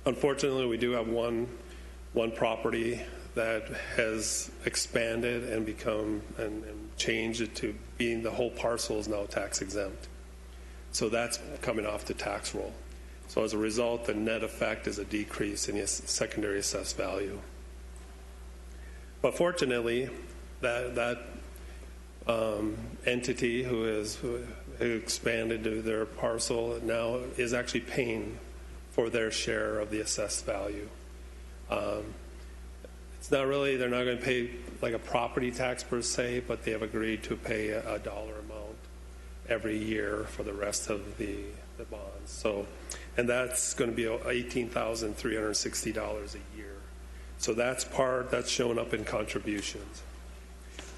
S15: Unfortunately, we do have one property that has expanded and become and changed it to being the whole parcel is now tax exempt. So that's coming off the tax roll. So as a result, the net effect is a decrease in the secondary assessed value. But fortunately, that entity who expanded to their parcel now is actually paying for their share of the assessed value. It's not really, they're not going to pay like a property tax per se, but they have agreed to pay a dollar amount every year for the rest of the bonds. So, and that's going to be $18,360 a year. So that's showing up in contributions.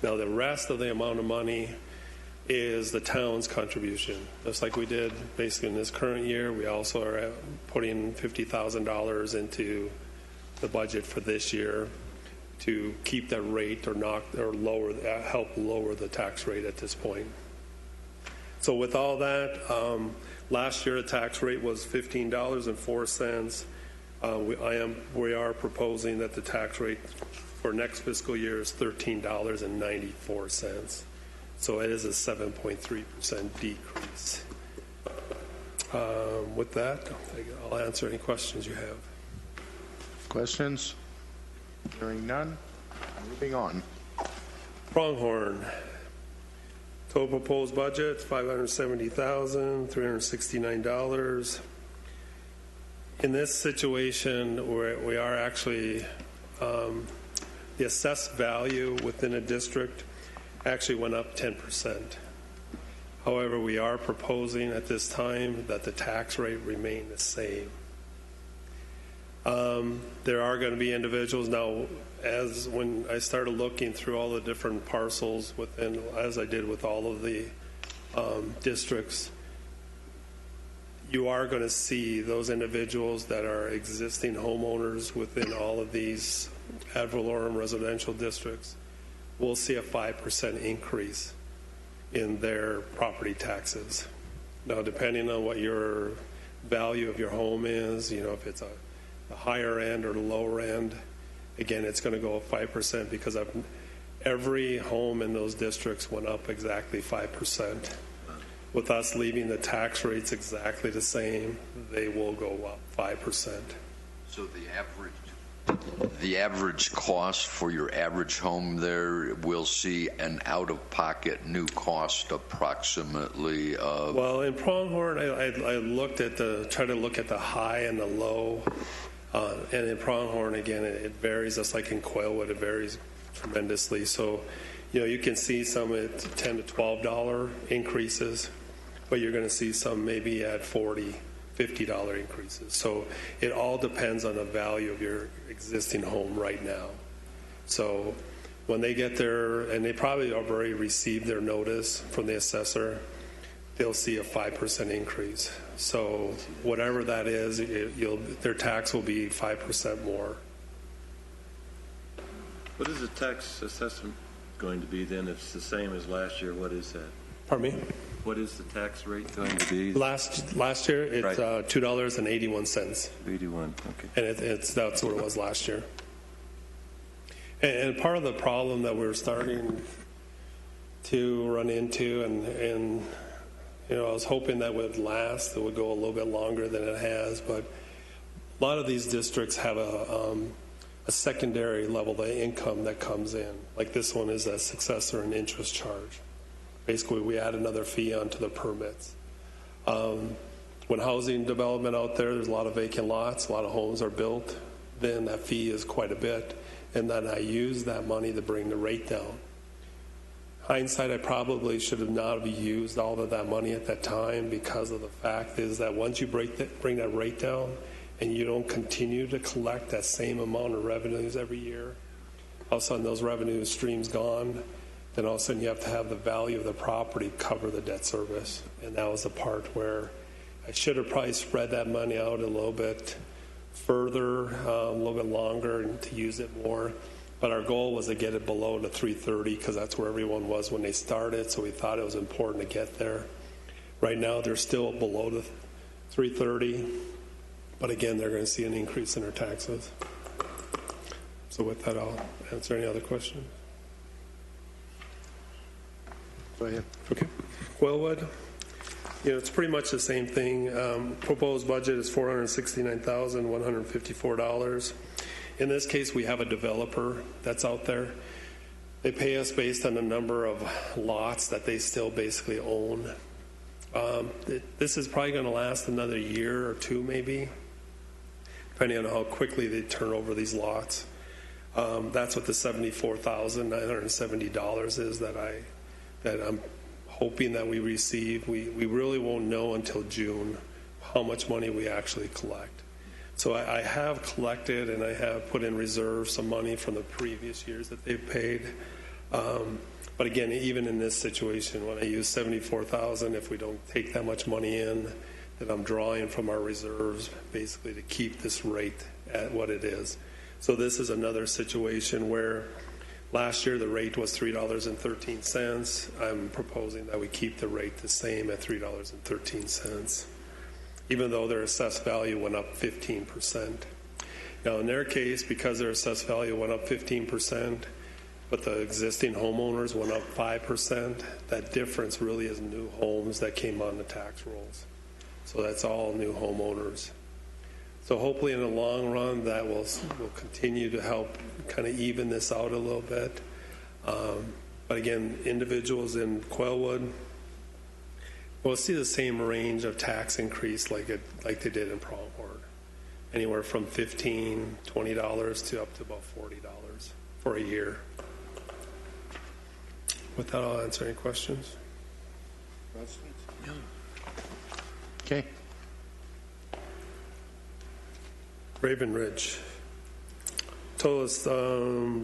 S15: Now the rest of the amount of money is the town's contribution. Just like we did basically in this current year, we also are putting $50,000 into the budget for this year to keep that rate or help lower the tax rate at this point. So with all that, last year the tax rate was $15.04. We are proposing that the tax rate for next fiscal year is $13.94. So it is a 7.3% decrease. With that, I'll answer any questions you have.
S3: Questions? Hearing none. Moving on.
S15: Pronghorn. Total proposed budget, $570,369. In this situation, we are actually, the assessed value within a district actually went up 10%. However, we are proposing at this time that the tax rate remain the same. There are going to be individuals now, as when I started looking through all the different parcels within, as I did with all of the districts, you are going to see those individuals that are existing homeowners within all of these ad valorem residential districts will see a 5% increase in their property taxes. Now, depending on what your value of your home is, if it's a higher end or the lower end, again, it's going to go up 5% because every home in those districts went up exactly 5%. with us leaving the tax rates exactly the same, they will go up 5%.
S5: So the average cost for your average home there will see an out-of-pocket new cost approximately of.
S15: Well, in Pronghorn, I looked at try to look at the high and the low, and in Pronghorn again it varies. Just like in Quailwood, it varies tremendously. So, you can see some at $10 to $12 increases, but you're going to see some maybe at $40. $50 increases. So it all depends on the value of your existing home right now. So when they get there, and they probably have already received their notice from the assessor, they'll see a 5% increase. So whatever that is, their tax will be 5% more.
S8: What is the tax assessment going to be then? If it's the same as last year, what is that?
S15: Pardon me?
S8: What is the tax rate going to be?
S15: Last year, it's
S8: right.
S15: $2.81.
S8: 81, okay.
S15: And that's what it was last year. And part of the problem that we're starting to run into, and I was hoping that would last, it would go a little bit longer than it has, but a lot of these districts have a secondary level of income that comes in. Like this one is a successor and interest charge. Basically, we add another fee onto the permits. When housing development out there's a lot of vacant lots, a lot of homes are built, then that fee is quite a bit. And then I use that money to bring the rate down. Hindsight, I probably should have not used all of that money at that time, because of the fact is that once you bring that rate down and you don't continue to collect that same amount of revenues every year, all of a sudden those revenue streams gone. Then all of a sudden you have to have the value of the property cover the debt service. And that was the part where I should have probably spread that money out a little bit further, a little bit longer, and to use it more. But our goal was to get it below the 330, because that's where everyone was when they started, so we thought it was important to get there. Right now they're still below the 330, but again, they're going to see an increase in their taxes. So with that, I'll answer any other questions.
S3: Go ahead.
S15: Okay. Quailwood, it's pretty much the same thing. Proposed budget is $469,154. In this case, we have a developer that's out there. They pay us based on the number of lots that they still basically own. This is probably going to last another year or two, maybe, depending on how quickly they turn over these lots. That's what the $74,970 is that I'm hoping that we receive. We really won't know until June how much money we actually collect. So I have collected, and I have put in reserve some money from the previous years that they've paid. But again, even in this situation, when I use $74,000, if we don't take that much money in, then I'm drawing from our reserves basically to keep this rate at what it is. So this is another situation where last year the rate was $3.13. I'm proposing that we keep the rate the same at $3.13, even though their assessed value went up 15%. Now in their case, because their assessed value went up 15%, but the existing homeowners went up 5%, that difference really is new homes that came on the tax rolls. So that's all new homeowners. So hopefully in the long run that will continue to help kind of even this out a little bit. But again, individuals in Quailwood will see the same range of tax increase like they did in Pronghorn, anywhere from $15, $20 to up to about $40 for a year. With that, I'll answer any questions.
S3: Questions? No. Okay.
S15: Raven Ridge. Total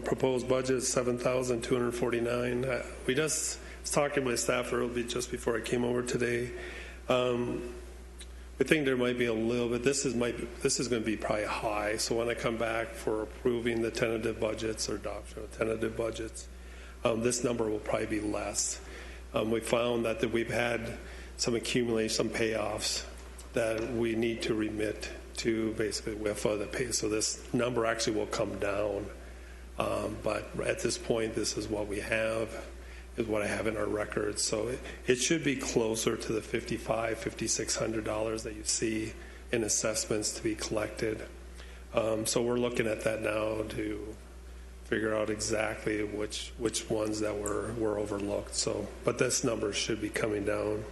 S15: proposed budget is $7,249. We just was talking to my staff earlier just before I came over today. We think there might be a little bit. This is going to be probably high. So when I come back for approving the tentative budgets or adoption of tentative budgets, this number will probably be less. We found that we've had some accumulation, some payoffs that we need to remit to basically WIFA the pay. So this number actually will come down. But at this point, this is what we have. is what I have in our records. So it should be closer to the $5,600 that you see in assessments to be collected. So we're looking at that now to figure out exactly which ones that were overlooked. So, but this number should be coming down.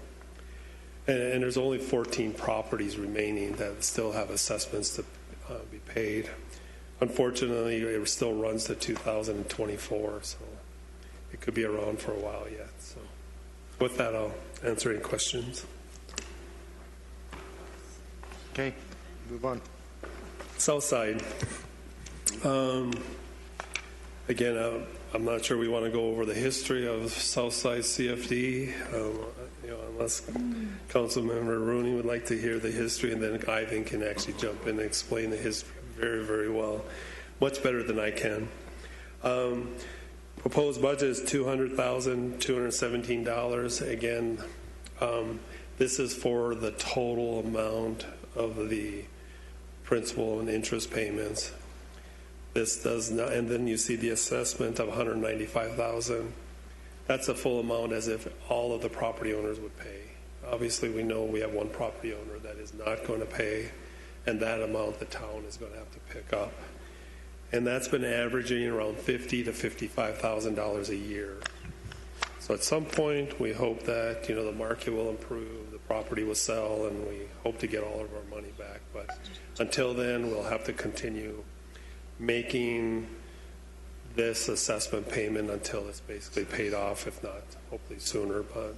S15: And there's only 14 properties remaining that still have assessments to be paid. Unfortunately, it still runs to 2024, so it could be around for a while yet. So with that, I'll answer any questions.
S3: Okay, move on.
S15: Southside. Again, I'm not sure we want to go over the history of Southside CFD, unless Councilmember Rooney would like to hear the history, and then Ivan can actually jump in and explain the history very, very well, much better than I can. Proposed budget is $200,217. Again, this is for the total amount of the principal and interest payments. This does not, and then you see the assessment of $195,000. That's a full amount, as if all of the property owners would pay. Obviously, we know we have one property owner that is not going to pay, and that amount the town is going to have to pick up. And that's been averaging around $50,000 to $55,000 a year. So at some point, we hope that the market will improve, the property will sell, and we hope to get all of our money back. But until then, we'll have to continue making this assessment payment until it's basically paid off, if not hopefully sooner. But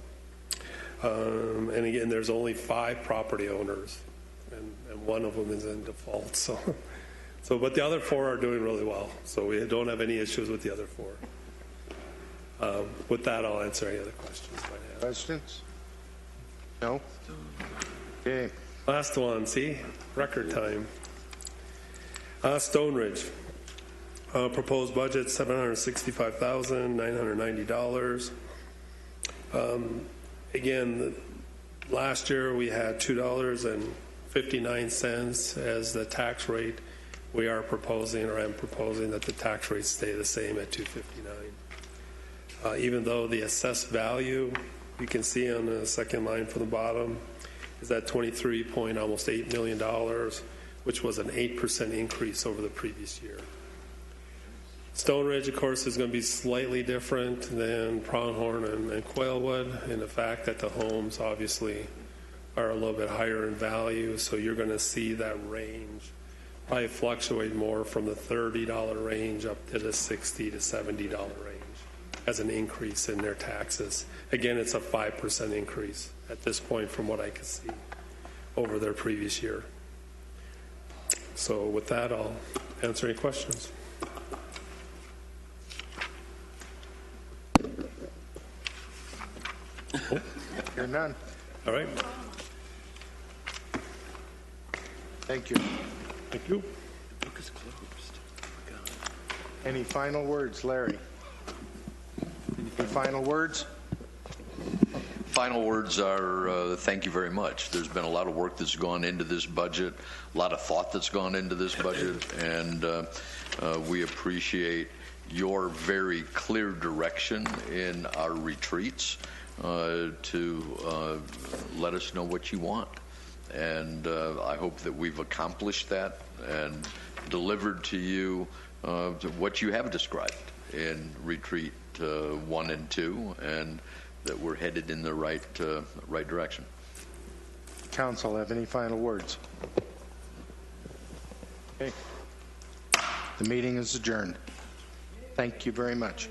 S15: and again, there's only 5 property owners, and one of them is in default. So but the other 4 are doing really well. So we don't have any issues with the other 4. With that, I'll answer any other questions.
S3: Questions? No? Okay.
S15: Last one. See, record time. Stone Ridge. Proposed budget $765,990. Again, last year we had $2.59 as the tax rate. We are proposing, or I'm proposing, that the tax rate stay the same at $2.59. Even though the assessed value, you can see on the second line from the bottom, is at almost $8 million, which was an 8% increase over the previous year. Stone Ridge, of course, is going to be slightly different than Pronghorn and Quailwood in the fact that the homes obviously are a little bit higher in value, so you're going to see that range probably fluctuate more from the $30 range up to the $60 to $70 range as an increase in their taxes. Again, it's a 5% increase at this point from what I can see over their previous year. So with that, I'll answer any questions.
S3: Hear none.
S15: All right.
S3: Thank you.
S15: Thank you.
S5: The book is closed.
S3: Any final words, Larry? Any final words?
S5: Final words are thank you very much. There's been a lot of work that's gone into this budget, a lot of thought that's gone into this budget, and we appreciate your very clear direction in our retreats to let us know what you want. And I hope that we've accomplished that and delivered to you what you have described in retreat 1 and 2, and that we're headed in the right direction.
S3: Council, have any final words? Okay. The meeting is adjourned. Thank you very much.